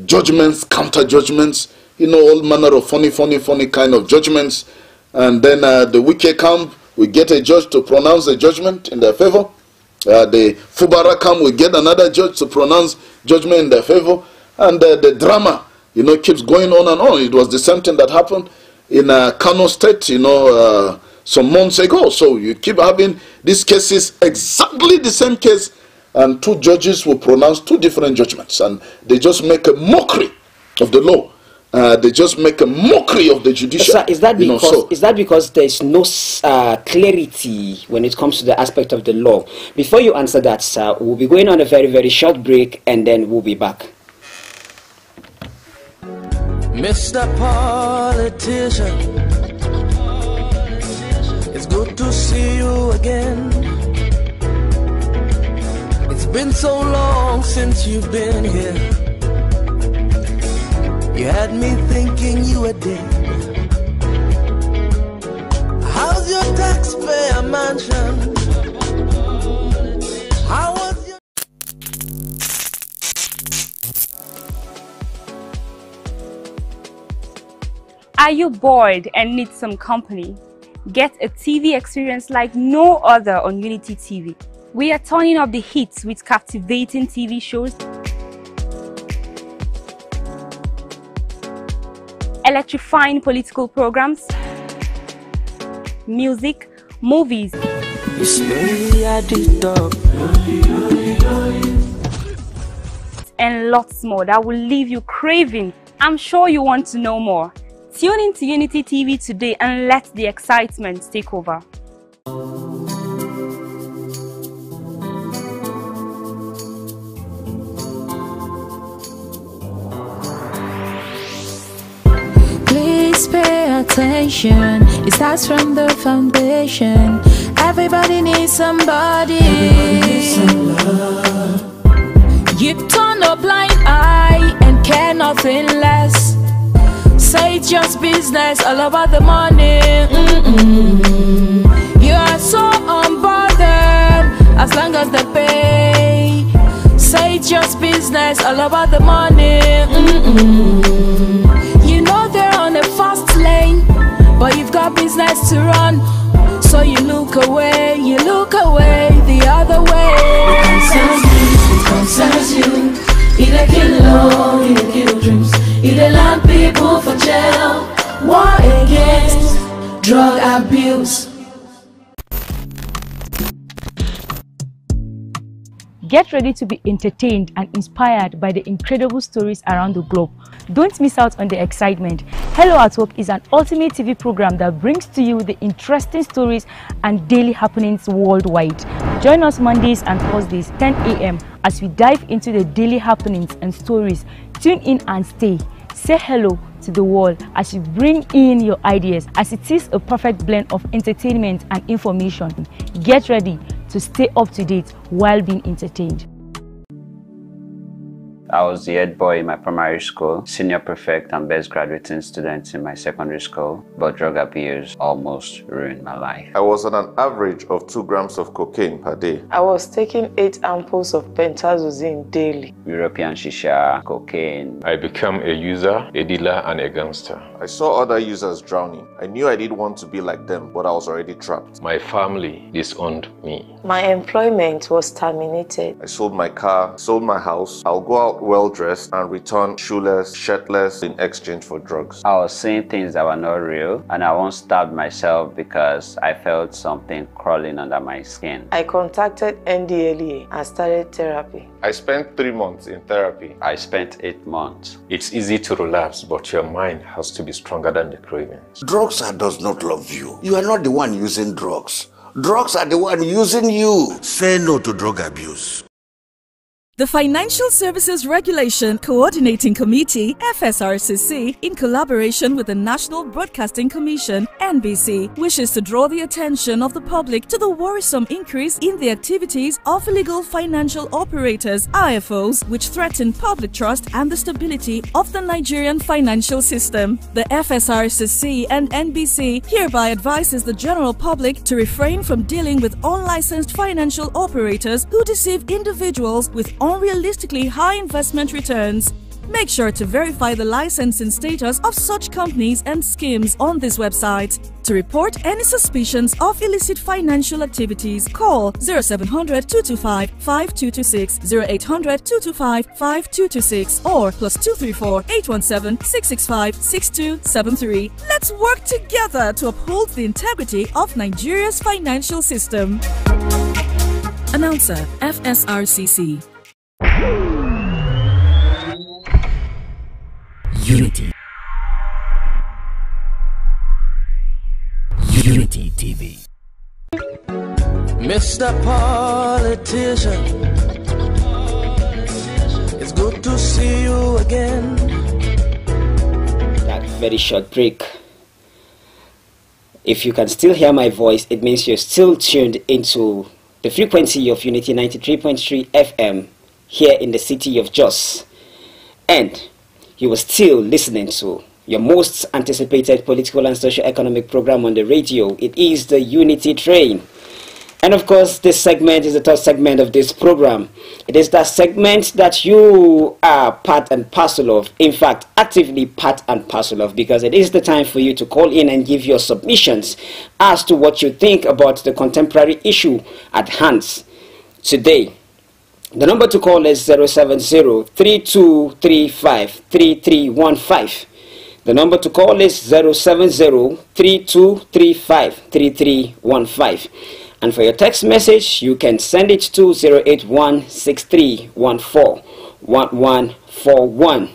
judgments, counter judgments, you know, all manner of funny kind of judgments. And then the wicked camp will get a judge to pronounce a judgment in their favor. The Fubara camp will get another judge to pronounce judgment in their favor. And the drama, you know, keeps going on and on. It was the same thing that happened in Kano State, you know, some months ago. So you keep having these cases, exactly the same case, and two judges will pronounce two different judgments, and they just make a mockery of the law. They just make a mockery of the judiciary. Sir, is that because there is no clarity when it comes to the aspect of the law? Before you answer that, sir, we'll be going on a very, very short break, and then we'll be back. Mr. Politician, it's good to see you again. It's been so long since you've been here. You had me thinking you were dead. How's your taxpayer mansion? How was your... Are you bored and need some company? Get a TV experience like no other on Unity TV. We are turning up the hits with captivating TV shows, electrifying political programs, music, movies, and lots more that will leave you craving. I'm sure you want to know more. Tune in to Unity TV today and let the excitement take over. Please pay attention. It starts from the foundation. Everybody needs somebody. Everybody needs some love. You turn a blind eye and care nothing less. Say it's just business, all about the money. You are so unbothered as long as they pay. Say it's just business, all about the money. got business to run. So you look away the other way. It concerns you. It kill love, it kill dreams. It land people for jail. War against drug abuse. Get ready to be entertained and inspired by the incredible stories around the globe. Don't miss out on the excitement. Hello at Work is an ultimate TV program that brings to you the interesting stories and daily happenings worldwide. Join us Mondays and Thursdays, 10 a.m. as we dive into the daily happenings and stories. Tune in and stay. Say hello to the world as you bring in your ideas, as it is a perfect blend of entertainment and information. Get ready to stay up to date while being entertained. I was the head boy in my primary school, senior prefect and best graduating student in my secondary school, but drug abuse almost ruined my life. I was on an average of 2 grams of cocaine per day. I was taking 8 ampoules of pentazosine daily. European shisha, cocaine. I became a user, a dealer and a gangster. I saw other users drowning. I knew I didn't want to be like them, but I was already trapped. My family disowned me. My employment was terminated. I sold my car, sold my house. I'll go out well-dressed and return shoeless, shirtless in exchange for drugs. I was seeing things that were not real, and I once stabbed myself because I felt something crawling under my skin. I contacted NDLEA and started therapy. I spent 3 months in therapy. I spent 8 months. It's easy to relapse, but your mind has to be stronger than the cravings. Drugs does not love you. You are not the one using drugs. Drugs are the one using you. Say no to drug abuse. The Financial Services Regulation Coordinating Committee, FSRCC, in collaboration with the National Broadcasting Commission, NBC, wishes to draw the attention of the public to the worrisome increase in the activities of illegal financial operators, IFOs, which threaten public trust and the stability of the Nigerian financial system. The FSRCC and NBC hereby advises the general public to refrain from dealing with unlicensed financial operators who deceive individuals with unrealistically high investment returns. Make sure to verify the licensing status of such companies and schemes on this website. To report any suspicions of illicit financial activities, call 0700 225 5226, 0800 225 5226, or +234 817 665 6273. Let's work together to uphold the integrity of Nigeria's financial system. Announcer, FSRCC. Unity. Unity TV. Mr. Politician, it's good to see you again. That very short break. If you can still hear my voice, it means you're still tuned into the frequency of Unity 93.3 FM here in the city of Jos. And you were still listening to your most anticipated political and socio-economic program on the radio. It is the Unity Train. And of course, this segment is the third segment of this program. It is that segment that you are part and parcel of, in fact, actively part and parcel of, because it is the time for you to call in and give your submissions as to what you think about the contemporary issue at hand today. The number to call is 070-3235-3315. The number to call is 070-3235-3315. And for your text message, you can send it to 081-6314-1141.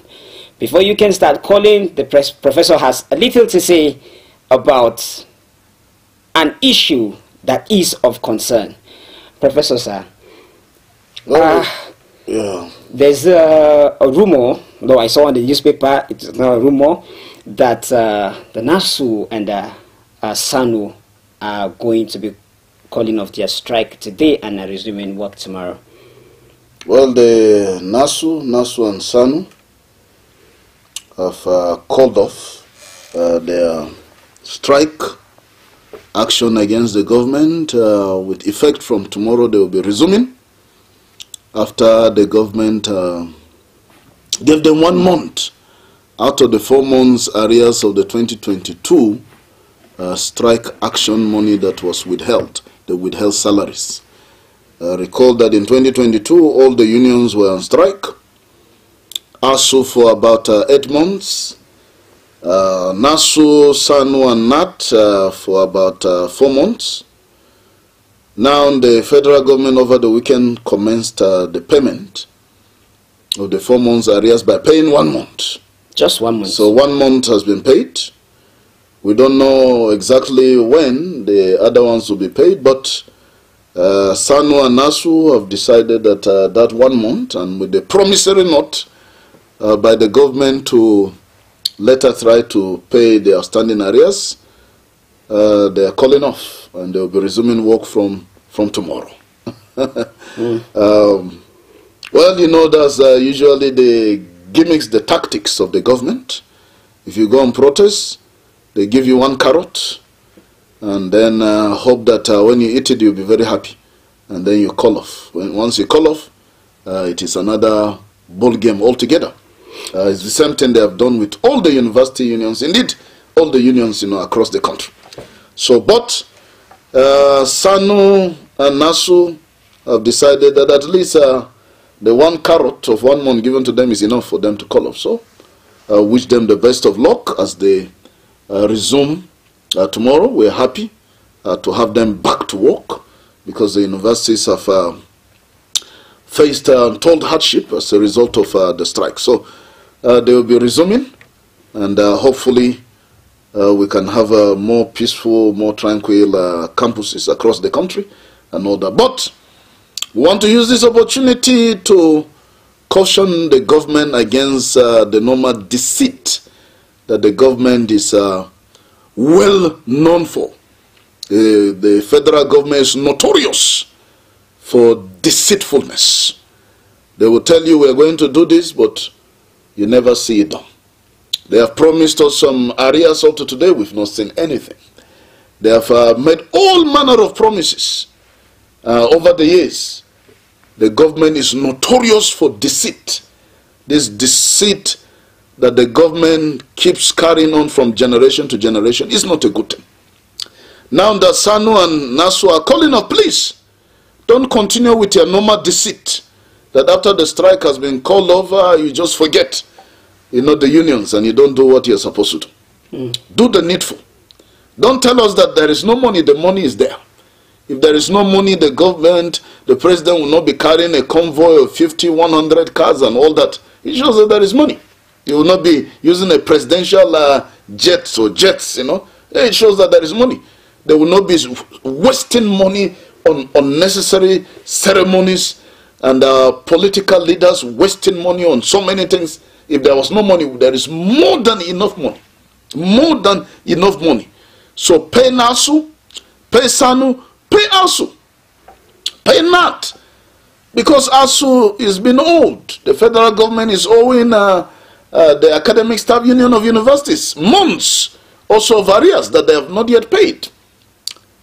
Before you can start calling, the professor has a little to say about an issue that is of concern. Professor, sir, there's a rumor, though I saw on the newspaper, it's not a rumor, that the Masu and Suna are going to be calling off their strike today and are resuming work tomorrow. Well, the Masu and Suna have called off their strike action against the government. With effect from tomorrow, they will be resuming after the government gave them 1 month out of the 4 months arrears of the 2022 strike action money that was withheld, the withheld salaries. Recall that in 2022, all the unions were on strike. ASU for about 8 months. NASU, SANU, and NAT for about 4 months. Now the federal government over the weekend commenced the payment of the 4 months arrears by paying 1 month. Just 1 month. So 1 month has been paid. We don't know exactly when the other ones will be paid, but SANU and NASU have decided that that 1 month, and with the promissory note by the government to let us try to pay the outstanding arrears, they are calling off, and they will be resuming work from tomorrow. Well, you know, that's usually the gimmicks, the tactics of the government. If you go on protest, they give you 1 carrot, and then hope that when you eat it, you'll be very happy. And then you call off. Once you call off, it is another ball game altogether. It's the same thing they have done with all the university unions. Indeed, all the unions, you know, across the country. So, but SANU and NASU have decided that at least the 1 carrot of 1 month given to them is enough for them to call off. So, wish them the best of luck as they resume tomorrow. We're happy to have them back to work, because the universities have faced untold hardship as a result of the strike. So they will be resuming, and hopefully we can have more peaceful, more tranquil campuses across the country and all that. But we want to use this opportunity to caution the government against the normal deceit that the government is well known for. The federal government is notorious for deceitfulness. They will tell you we are going to do this, but you never see it done. They have promised us some arrears up to today. We've not seen anything. They have made all manner of promises over the years. The government is notorious for deceit. This deceit that the government keeps carrying on from generation to generation is not a good thing. Now that SANU and NASU are calling up, please, don't continue with your normal deceit, that after the strike has been called over, you just forget, you know, the unions, and you don't do what you're supposed to do. Do the needful. Don't tell us that there is no money. The money is there. If there is no money, the government, the president will not be carrying a convoy of 50, 100 cars and all that. It shows that there is money. He will not be using a presidential jets, you know. It shows that there is money. They will not be wasting money on unnecessary ceremonies, and political leaders wasting money on so many things. If there was no money, there is more than enough money. More than enough money. So pay NASU, pay SANU, pay ASU. Pay NAT. Because ASU is been owed. The federal government is owing the Academic Staff Union of Universities months also of arrears that they have not yet paid.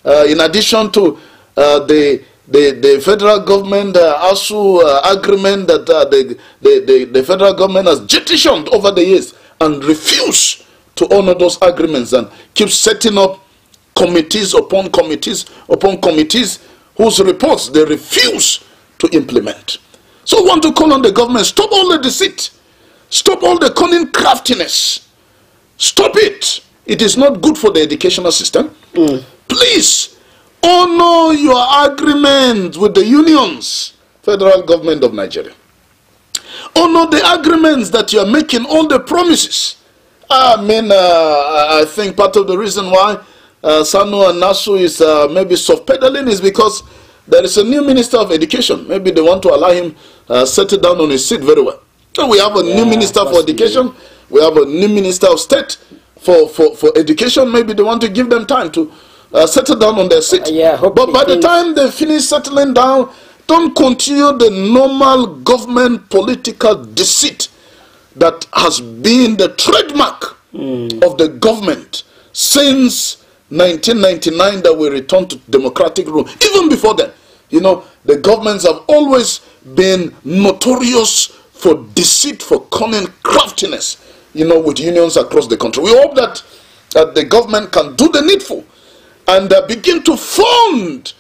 In addition to the federal government ASU agreement that the federal government has jettisoned over the years and refused to honor those agreements, and keep setting up committees upon committees upon committees whose reports they refuse to implement. So I want to call on the government, stop all the deceit, stop all the cunning craftiness, stop it. It is not good for the educational system. Please honor your agreement with the unions, federal government of Nigeria. Honor the agreements that you are making, all the promises. I mean, I think part of the reason why SANU and NASU is maybe soft pedaling is because there is a new Minister of Education. Maybe they want to allow him settle down on his seat very well. So we have a new Minister for Education. We have a new Minister of State for Education. Maybe they want to give them time to settle down on their seat. But by the time they finish settling down, don't continue the normal government political deceit that has been the trademark of the government since 1999 that we returned to democratic rule. Even before then, you know, the governments have always been notorious for deceit, for cunning craftiness, you know, with unions across the country. We hope that that the government can do the needful and begin to fund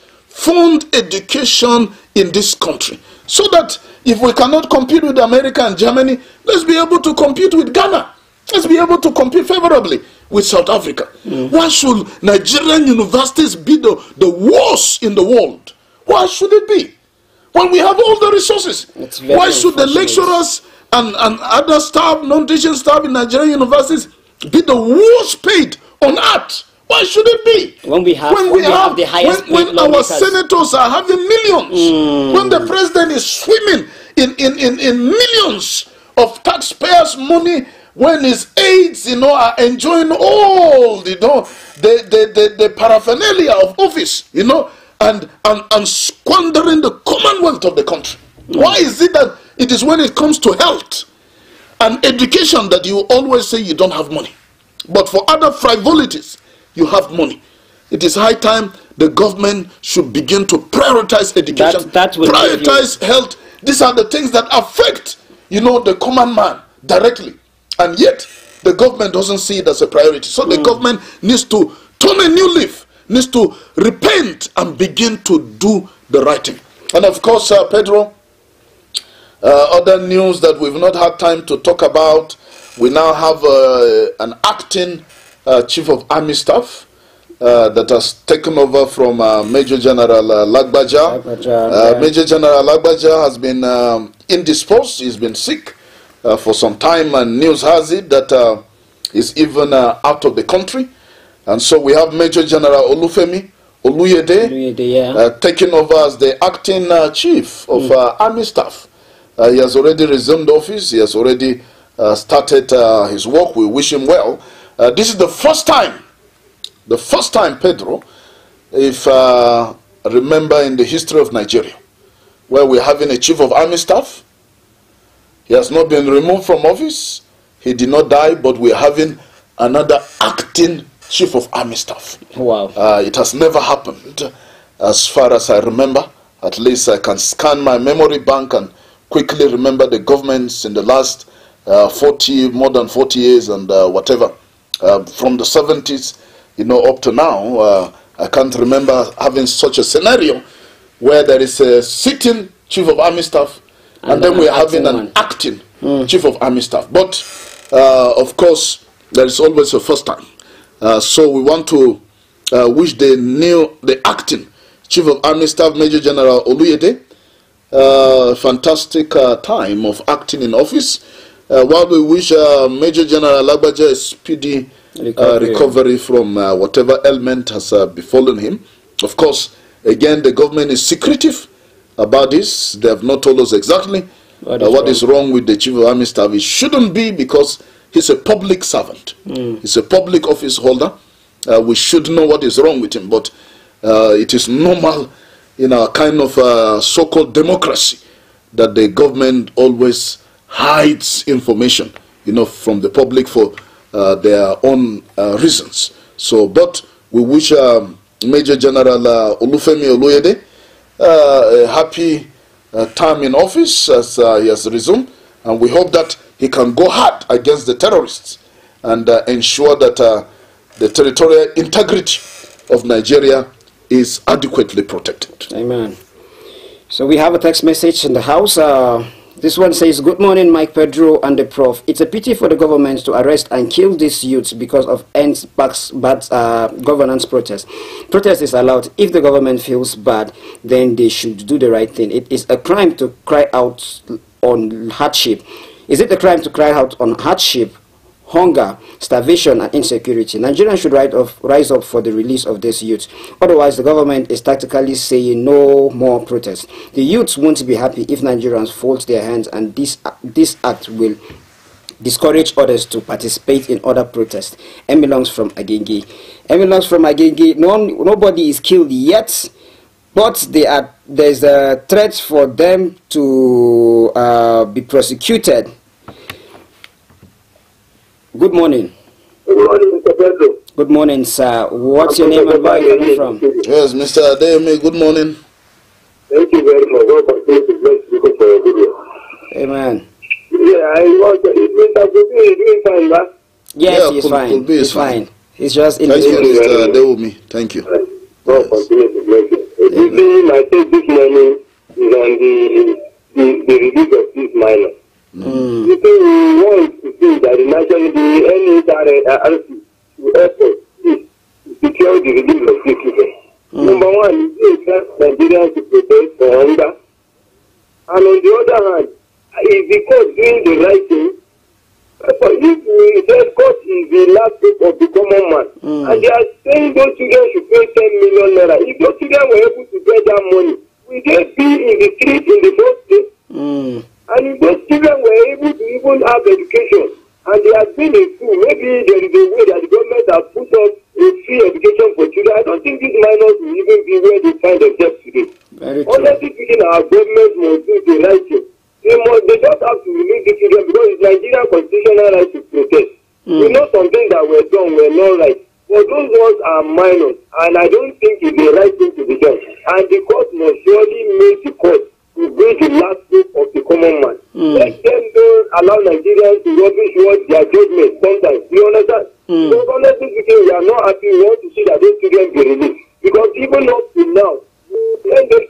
education in this country, so that if we cannot compete with America and Germany, let's be able to compete with Ghana. Let's be able to compete favorably with South Africa. Why should Nigerian universities be the worst in the world? Why should it be? When we have all the resources, why should the lecturers and other staff, non-teaching staff in Nigerian universities be the worst paid on earth? Why should it be? When our senators are having millions, when the president is swimming in millions of taxpayers' money, when his aides, are enjoying all, the paraphernalia of office, and squandering the commonwealth of the country. Why is it that it is when it comes to health and education that you always say you don't have money, but for other frivolities you have money? It is high time the government should begin to prioritize education, prioritize health. These are the things that affect, the common man directly, and yet the government doesn't see it as a priority. So the government needs to turn a new leaf, needs to repent and begin to do the right thing. And of course, Pedro, other news that we've not had time to talk about, we now have an acting Chief of Army Staff that has taken over from Major General Lagbaja. Major General Lagbaja has been indisposed, he's been sick for some time, and news has it that he's even out of the country. And so we have Major General Olufemi Oluyede taking over as the acting Chief of Army Staff. He has already resumed office, he has already started his work. We wish him well. This is the first time, Pedro, if remember in the history of Nigeria, where we're having a Chief of Army Staff. He has not been removed from office, he did not die, but we're having another acting Chief of Army Staff. Wow. It has never happened, as far as I remember. At least I can scan my memory bank and quickly remember the governments in the last more than 40 years and whatever. From the 70s, up to now, I can't remember having such a scenario where there is a sitting Chief of Army Staff and then we are having an acting Chief of Army Staff. But, of course, there is always a first time. So we want to wish the acting Chief of Army Staff, Major General Oluyede, fantastic time of acting in office. While we wish Major General Lagbaja a speedy recovery from whatever ailment has befallen him. Of course, again, the government is secretive about this. They have not told us exactly what is wrong with the Chief of Army Staff. It shouldn't be, because he's a public servant. He's a public office holder. We should know what is wrong with him, but it is normal in our kind of so-called democracy that the government always hides information, from the public for their own reasons. So, but we wish Major General Olufemi Oluyede a happy time in office as he has resumed, and we hope that he can go hard against the terrorists and ensure that the territorial integrity of Nigeria is adequately protected. Amen. So we have a text message in the house. This one says, "Good morning, Mike, Pedro, and the Prof. It's a pity for the government to arrest and kill these youths because of bad governance protest. Protest is allowed. If the government feels bad, then they should do the right thing. It is a crime to cry out on hardship. Is it a crime to cry out on hardship, hunger, starvation, and insecurity? Nigerians should rise up for the release of these youths. Otherwise, the government is tactically saying no more protests. The youths won't be happy if Nigerians fold their hands, and this act will discourage others to participate in other protests." Emilongs from Agege. Emilongs from Agege. Nobody is killed yet, but there's a threat for them to be prosecuted. Good morning. Good morning, Mr. Pedro. Good morning, sir. What's your name and where are you coming from? Yes, Mr. Adeyemi, good morning. Thank you very much. Welcome to the blessed because for your video. Amen. Yeah, I want to. Mr. Gobi is doing fine, right? Yes, he's fine. He's fine. He's just in Thank his you, Mr. Dewumi. Thank you. God continue to bless you. My take this morning is on the release of this minor. You say we want to see that the national NHRC to help us to secure the release of these children. Number one, is Nigerians to protest for hunger. And on the other hand, is the court doing the right thing? But if we say court is the last hope of the common man, and they are saying those children should pay 10 million naira. If those children were able to get that money, will they be in the street in the first place? And if those children were able to even have education, and they have been in school, maybe there is a way that the government has put up a free education for children. I don't think these minors will even be where they find themselves today. Honestly speaking, our government must do the right thing. They just have to release the children because it's Nigerian constitutional right to protest. We know some things that were done were not right. But those ones are minors, and I don't think it's the right thing to be done. And the court must surely make the court to be the last hope of the common man. Let them don't allow Nigerians to rubbish what their judgment sometimes. You understand? So honestly speaking, we are not happy. We want to see that those children be released. Because even up to now, 10 days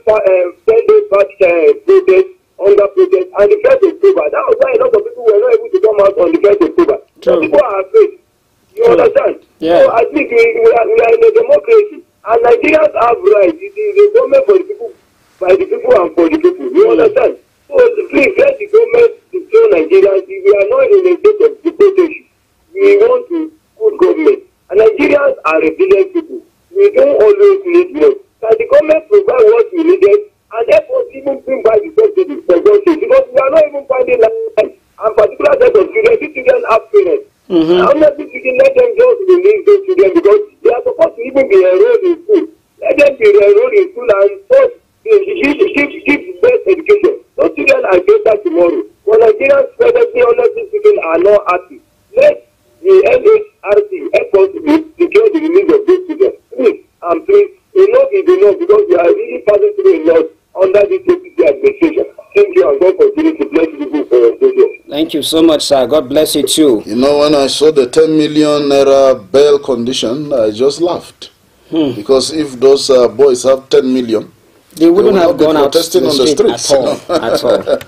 protest, under protest, and the 1st October. That was why a lot of people were not able to come out on the 1st October. So people are afraid. You understand? Yeah. So I think we are in a democracy, and Nigerians have rights. It is a government for the people, by the people, and for the people. You understand? So please let the government to show Nigerians if we are not in a state of dictatorship. We want to good government. And Nigerians are resilient people. We don't always need more. Can the government provide what we needed? And therefore, even bring back the subsidies for government, because we are not even finding that, and particular set of children, these children have parents. I'm not thinking let them just release those children because they are supposed to even be enrolled in school. Let them be enrolled in school and first give best education. Those children are better tomorrow. When Nigerians presently, honestly speaking, are not happy, let the NHRC help us to secure the release of those children. Please, and please, enough is enough because we are really passing through a lot under this administration. Thank you, and God continue to bless you for your vision. Thank you so much, sir. God bless you too. You know, when I saw the 10 million naira bail condition, I just laughed. Because if those boys have 10 million, they wouldn't have gone out protesting on the streets at all. At all.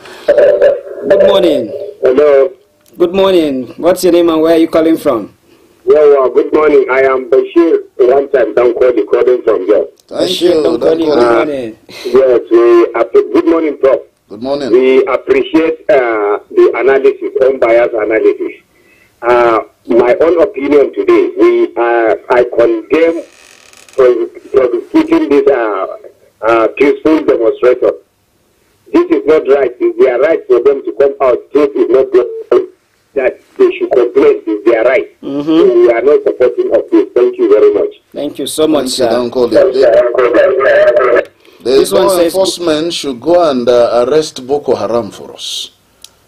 Good morning. Hello. Good morning. What's your name and where are you calling from? Well, good morning. I am Bashir. One time, don't call the calling from here. Thank you. Good morning. Yes, good morning, Prof. Good morning. We appreciate the analysis, unbiased analysis. My own opinion today, I condemn prosecuting this peaceful demonstrators. This is not right. It's their right for them to come out. This is not good. That they should complain is their right. So we are not supporting of this. Thank you very much. Thank you so much, sir. This law enforcement should go and arrest Boko Haram for us.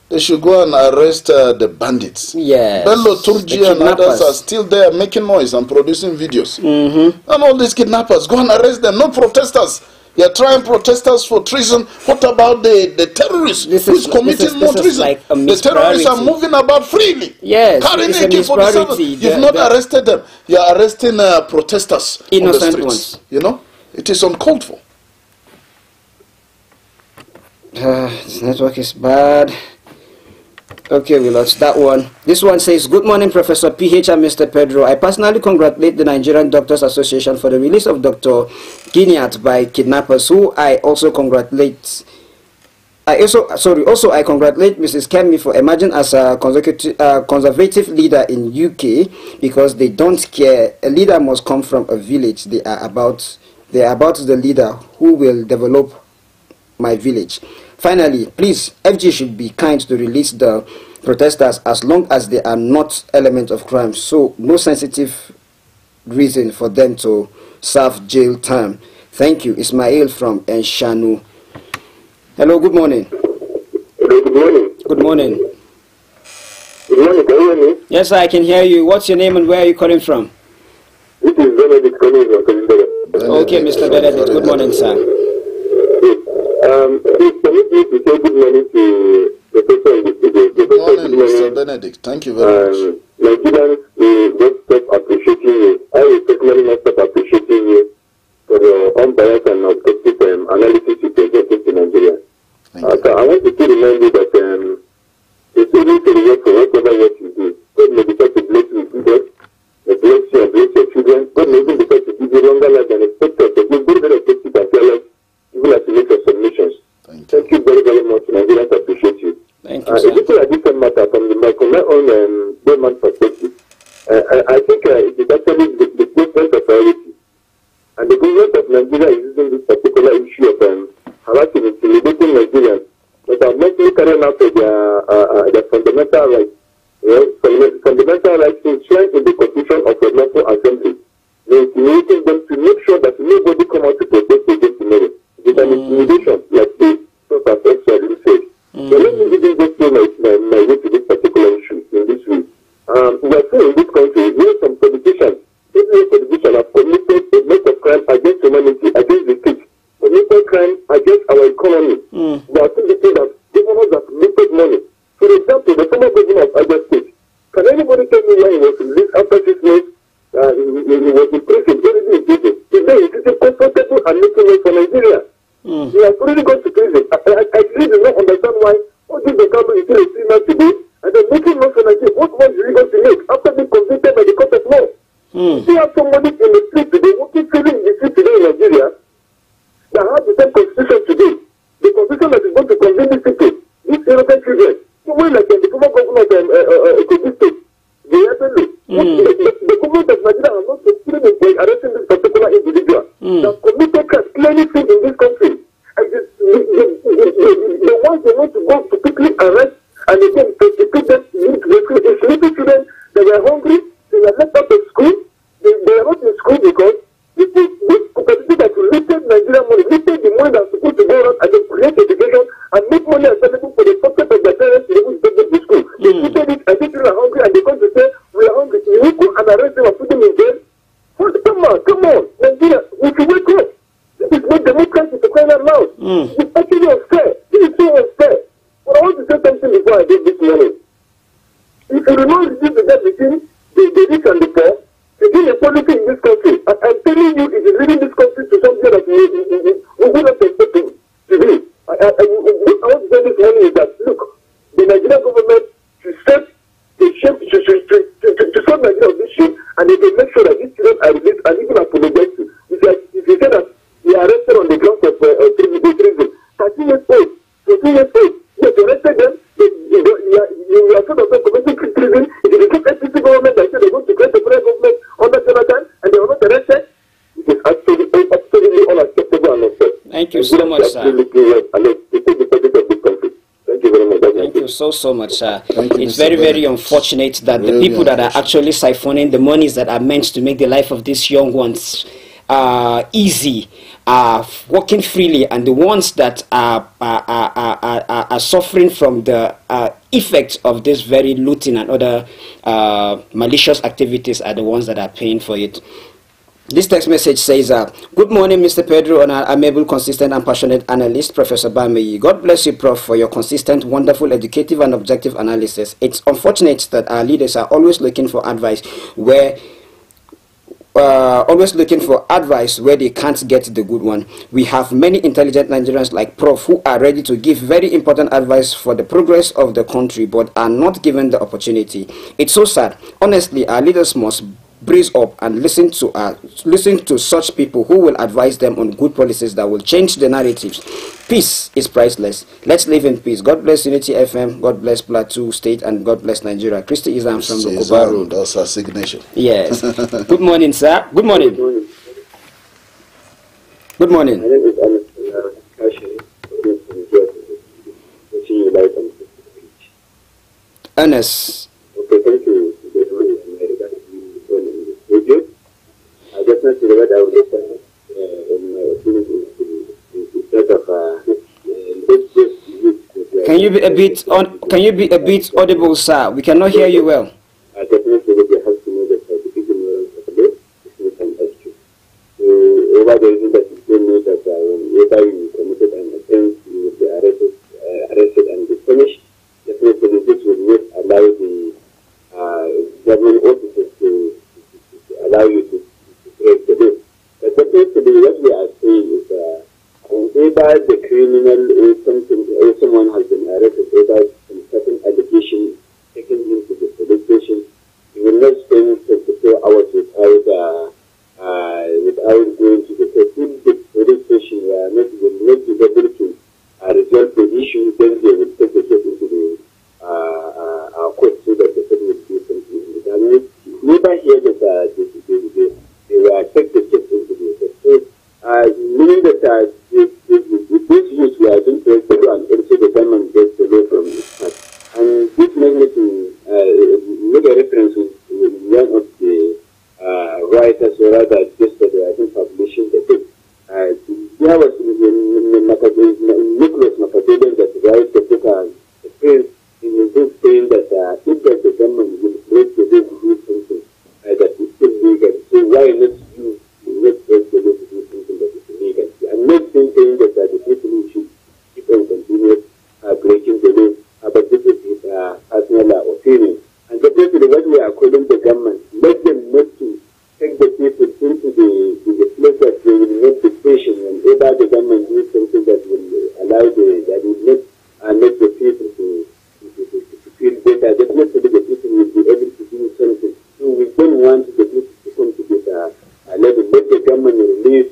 They should go and arrest the bandits. Yes. Bello, Turji and others are still there making noise and producing videos. And all these kidnappers, go and arrest them. No protesters. You are trying protesters for treason. What about the terrorists who is committing more treason? Like the terrorists are moving about freely. Yes, carrying AK-47. You've not arrested them. You are arresting protesters innocent on the streets. Ones. You know, it is uncalled for. This network is bad. Okay, we lost that one. This one says, good morning, Professor PH and Mr. Pedro. I personally congratulate the Nigerian Doctors Association for the release of Dr. Giniat by kidnappers, who I also congratulate. I congratulate Mrs. Kemi for emerging as a conservative leader in UK, because they don't care. A leader must come from a village. They are about the leader who will develop my village. Finally, please, FG should be kind to release the protesters as long as they are not elements of crime. So no sensitive reason for them to serve jail time. Thank you. Ismail from Enshanu. Hello, good morning. Hello, good morning. Good morning. Good morning, can you hear me? Yes, sir, I can hear you. What's your name and where are you calling from? This is Benedict calling from. Okay, Mr. Benedict. Good morning, sir. Please permit me to say good morning to the person in the studio. Good morning, Mr. Benedict. Thank you very much. Nigerians, we just appreciate appreciating you. I will personally not stop appreciating you for your unbiased and objective analysis you presented to Nigeria. So I want to remind you that it's easy to work for whatever work you do. God may decide to bless you with good, may bless you and bless your children. God may even decide to give you longer life than expected. So give very, very effective and fearless, even as you make your submissions. Thank you very, very much. Nigerians appreciate you. Thank you, sir. If you like this matter from my own layman perspective, I think it is actually the placement of priority. And the government of Nigeria is using this particular issue of harassing, intimidating Nigerians that are mentally carrying out their fundamental rights. Fundamental rights enshrined in the Constitution of the National Assembly. They're intimidating them to make sure that nobody come out to protest against tomorrow. It's an intimidation, like the Professor said. So let me even just say my way to this particular issue in this way. We are seeing in this country, we have some politicians. These politicians have committed a lot of crime against humanity, against the state, committed crime against our economy. They are still saying that governors have committed money. For example, the former governor of Aja State, can anybody tell me why he was released after 6 months? He was in prison, already in prison. Today he is comfortable and making way for Nigeria. He has already gone to prison. I really do not understand why all these examples is still a female today, and they're making noise for Nigeria. What was he going to make after being convicted by the court of law? You have somebody in the street today, working freely in the street today in Nigeria, that has the same constitution today. The constitution that is going to convene these people, these innocent children. Someone like the former governor of Kogi State, the government of Nigeria has not succeeded in arresting this particular individual that committed crimes clearly seen in this country. And the ones they want to go to quickly arrest and again prosecute them, it's little children that were hungry, they were left out of school, they were not in school because this competition that lifted Nigerian money, lifted the money that's supposed to go around and then create education and make money available for the purpose of their parents to able to take them to school. They lifted it and people are hungry and they come to say, we are hungry. You will go and arrest them and put them in jail. Come on, Nigeria, we should wake up. This is what democracy is crying out loud. It's actually unfair. This is so unfair. But I want to say something before I get this morning. If you do not reduce the debt between the rich and the poor, between the policy in this country, I'm telling you, it is leading this country to something that we will not expect to be. What I want to say this morning is that, look, the Nigerian government should set the shape, to sort Nigeria of this shape, and they can make sure that these children are released and even apologize to. If you say that they are arrested on the grounds of treason, 13 years old, 14 years old, yes, you arrested them, you are sort of committing treason. It is the FCC government that said they're going to create a federal government under Jonathan, and they are not arrested. It is absolutely unacceptable and unfair. Thank you so much, sir. Thank you so much, sir. It's very, very unfortunate that the people that are actually siphoning the monies that are meant to make the life of these young ones easy are working freely, and the ones that are suffering from the effects of this very looting and other malicious activities are the ones that are paying for it. This text message says, good morning, Mr. Pedro, and our amiable, consistent, and passionate analyst, Professor Bameyi. God bless you, Prof, for your consistent, wonderful, educative, and objective analysis. It's unfortunate that our leaders are always looking for advice where they can't get the good one. We have many intelligent Nigerians like Prof who are ready to give very important advice for the progress of the country, but are not given the opportunity. It's so sad. Honestly, our leaders must brace up and listen to such people who will advise them on good policies that will change the narratives. Peace is priceless. Let's live in peace. God bless Unity FM. God bless Plateau State, and God bless Nigeria. Christy Isam from the Kubaru. That's our signature. Yes. Good morning, sir. Good morning. Good morning. Ernest. Okay, thank you. I definitely what I would say in my opinion instead of can you be a bit audible, sir? We cannot hear you well. I definitely would have to know that the ignorance of this is not an issue. So over the reason that you don't know that whether you committed an offense, you will be arrested and be punished. Definitely this will not allow the government officers to allow definitely what we are saying is whenever the criminal or something, or someone has been arrested, whether some certain allegation taken into the police station, you will not spend 24 hours without going to the court. If the police station will not be able to resolve the issue, then they will take the case into the court so that the court will do something. Never hear that they will take the case into the court. So, meaning that these issues were being treated and also the government gets the law from the past. And this makes me to make a reference to one of the writers, or rather just that I think publishing the book. There was Nicholas Machiavelli that writes the book and explains in the book saying that if the government will break the law to do something that is still legal, so why not you not break the law to do something that is illegal? I'm not saying that the people who should keep on continuing breaking the law, but this is his personal opinion. And definitely what we are calling the government, let them not to take the people into the place that they will not be patient whenever the government does something that will allow that will not let the people to feel better. Definitely the people will be able to do something. So we don't want the people to come to this level. Let the government release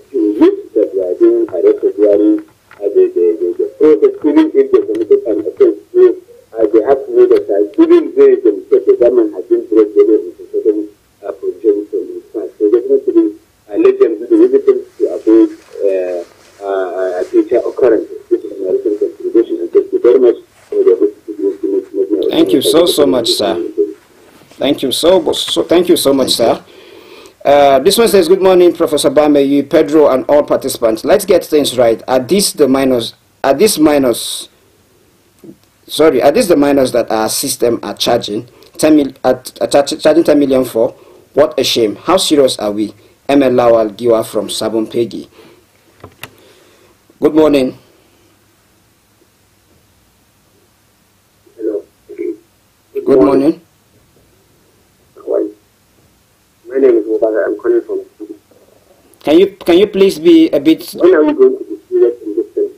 few youths that were being arrested during the process, even if they committed an offense. So they have to know that even they themselves, the government has been break the law into certain provisions from the past. So definitely let them do the everything to avoid future occurrences. This is my recent contribution, and thank you very much for the opportunity. Thank you so much, sir. Thank you so much, sir. This one says, good morning, Professor Bame, you, Pedro, and all participants. Let's get things right. Are these the minors that our system are charging 10 million for? What a shame. How serious are we? ML Lawal Giwa from Sabon Pegi. Good morning. Hello. Good morning. My name is Mubara. I'm calling from. Can you please be a bit? When are we going to be serious in this thing?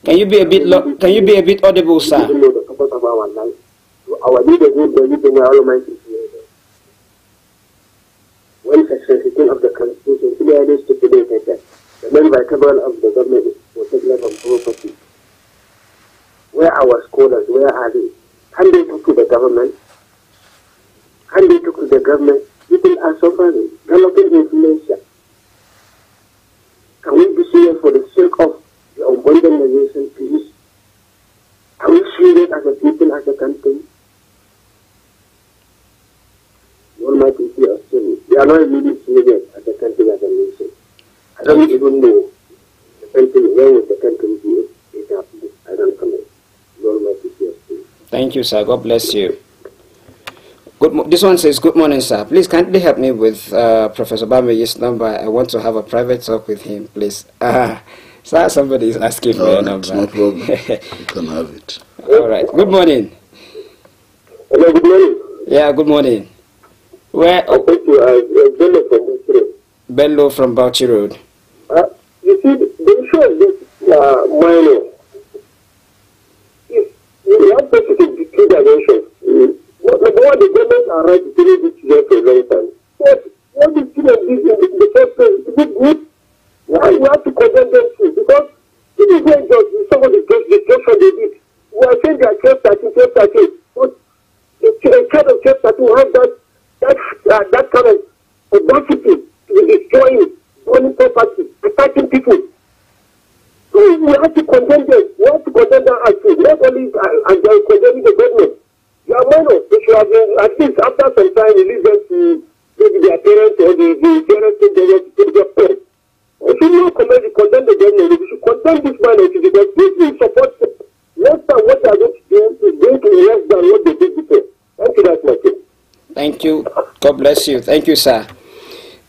Can you be a bit audible, sir? We know the purpose of our life. Our leaders need the living Almighty. When Section 15 of the Constitution clearly stipulated that the main variable of the government is protection of property. Where are our scholars? Where are they? Can they talk to the government? Can they talk to the government? People are suffering, developing inflation. Can we be serious for the sake of the abundant nation peace? Are we serious as a people, as a country? The Almighty is here. We are not really serious as a country, as a nation. I don't even know the country, where would the country be if it happened? I don't know. The Almighty is here. Thank you, sir. God bless you. This one says, good morning, sir. Please kindly help me with Professor Bameye's number. I want to have a private talk with him, please. Sir, somebody is asking for your number. No problem. You can have it. All right. Good morning. Hello, good morning. Yeah, good morning. Where? Thank you. Bello from Bauchi Road. Bello from Bauchi Road. You see, the issue of this minor, you have to take two dimensions. Number one, the government are right to do this today for a long time. What is students do in the first place? Is it good? Why you have to condemn them too? Because this is when some of the destruction they did. We are saying they are 12-13. But a child of 12-13 will have that kind of audacity to be destroying, burning property, attacking people. So we have to condemn them. We have to condemn them as well. Not only condemning the government. They are minors. They should have been, at least after some time, release them to maybe their parents or the parents to their parents. We should not condemn the government. We should condemn this minors because this will support them. Next time, what they are going to do is going to be less than what they did before. Thank you, that's my thing. Thank you. God bless you. Thank you, sir.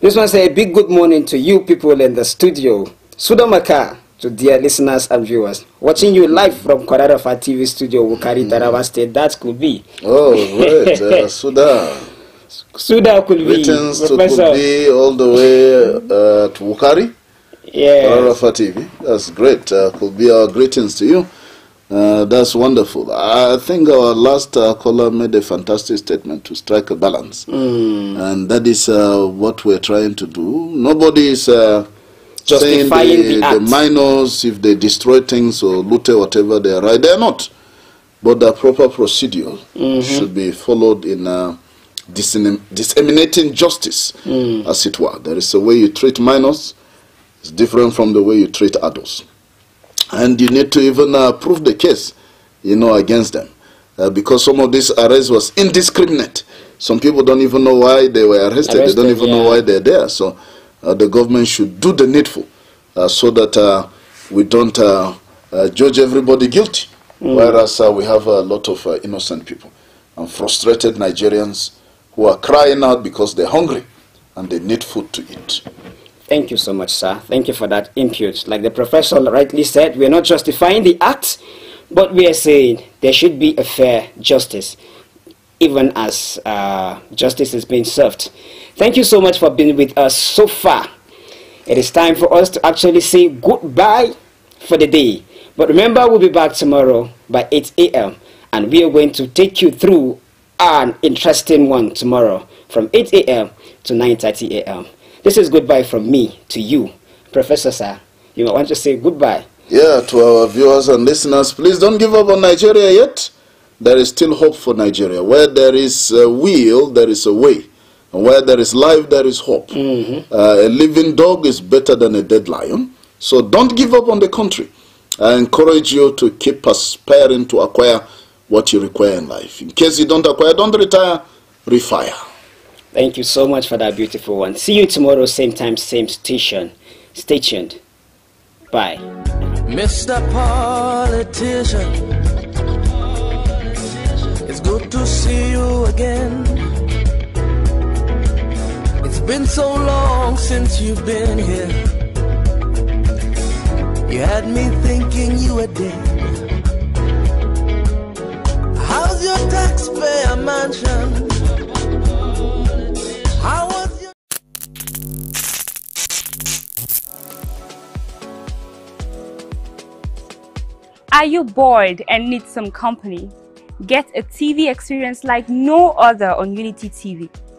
This one says, a big good morning to you people in the studio. Sudamaka. To dear listeners and viewers, watching you live from Kayatarwa TV studio, Wukari, Taraba State. That could be. Oh, right, Suda. Suda could be. Greetings to Kulbi all the way to Wukari. Yeah. TV. That's great. Kulbi, our greetings to you. That's wonderful. I think our last caller made a fantastic statement to strike a balance. And that is what we're trying to do. Nobody is saying the minors, if they destroy things or loot whatever, they are right. They are not. But the proper procedure should be followed in disseminating justice, as it were. There is a way you treat minors. It's different from the way you treat adults. And you need to even prove the case, against them. Because some of these arrests was indiscriminate. Some people don't even know why they were arrested. They don't even know why they're there. So the government should do the needful so that we don't judge everybody guilty. Whereas we have a lot of innocent people and frustrated Nigerians who are crying out because they're hungry and they need food to eat. Thank you so much, sir. Thank you for that input. Like the professor rightly said, we are not justifying the act, but we are saying there should be a fair justice, even as justice is being served. Thank you so much for being with us so far. It is time for us to actually say goodbye for the day. But remember, we'll be back tomorrow by 8 a.m. and we are going to take you through an interesting one tomorrow from 8 a.m. to 9:30 a.m. This is goodbye from me to you. Professor, sir, you want to say goodbye? Yeah, to our viewers and listeners, please don't give up on Nigeria yet. There is still hope for Nigeria. Where there is a will, there is a way. And where there is life, there is hope. A living dog is better than a dead lion. So don't give up on the country. I encourage you to keep aspiring to acquire what you require in life. In case you don't acquire, don't retire, refire. Thank you so much for that beautiful one. See you tomorrow, same time, same station. Stay tuned. Bye. Mr. Politician, it's good to see you again. It's been so long since you've been here. You had me thinking you were dead. How's your taxpayer mansion? How was your... Are you bored and need some company? Get a TV experience like no other on Unity TV.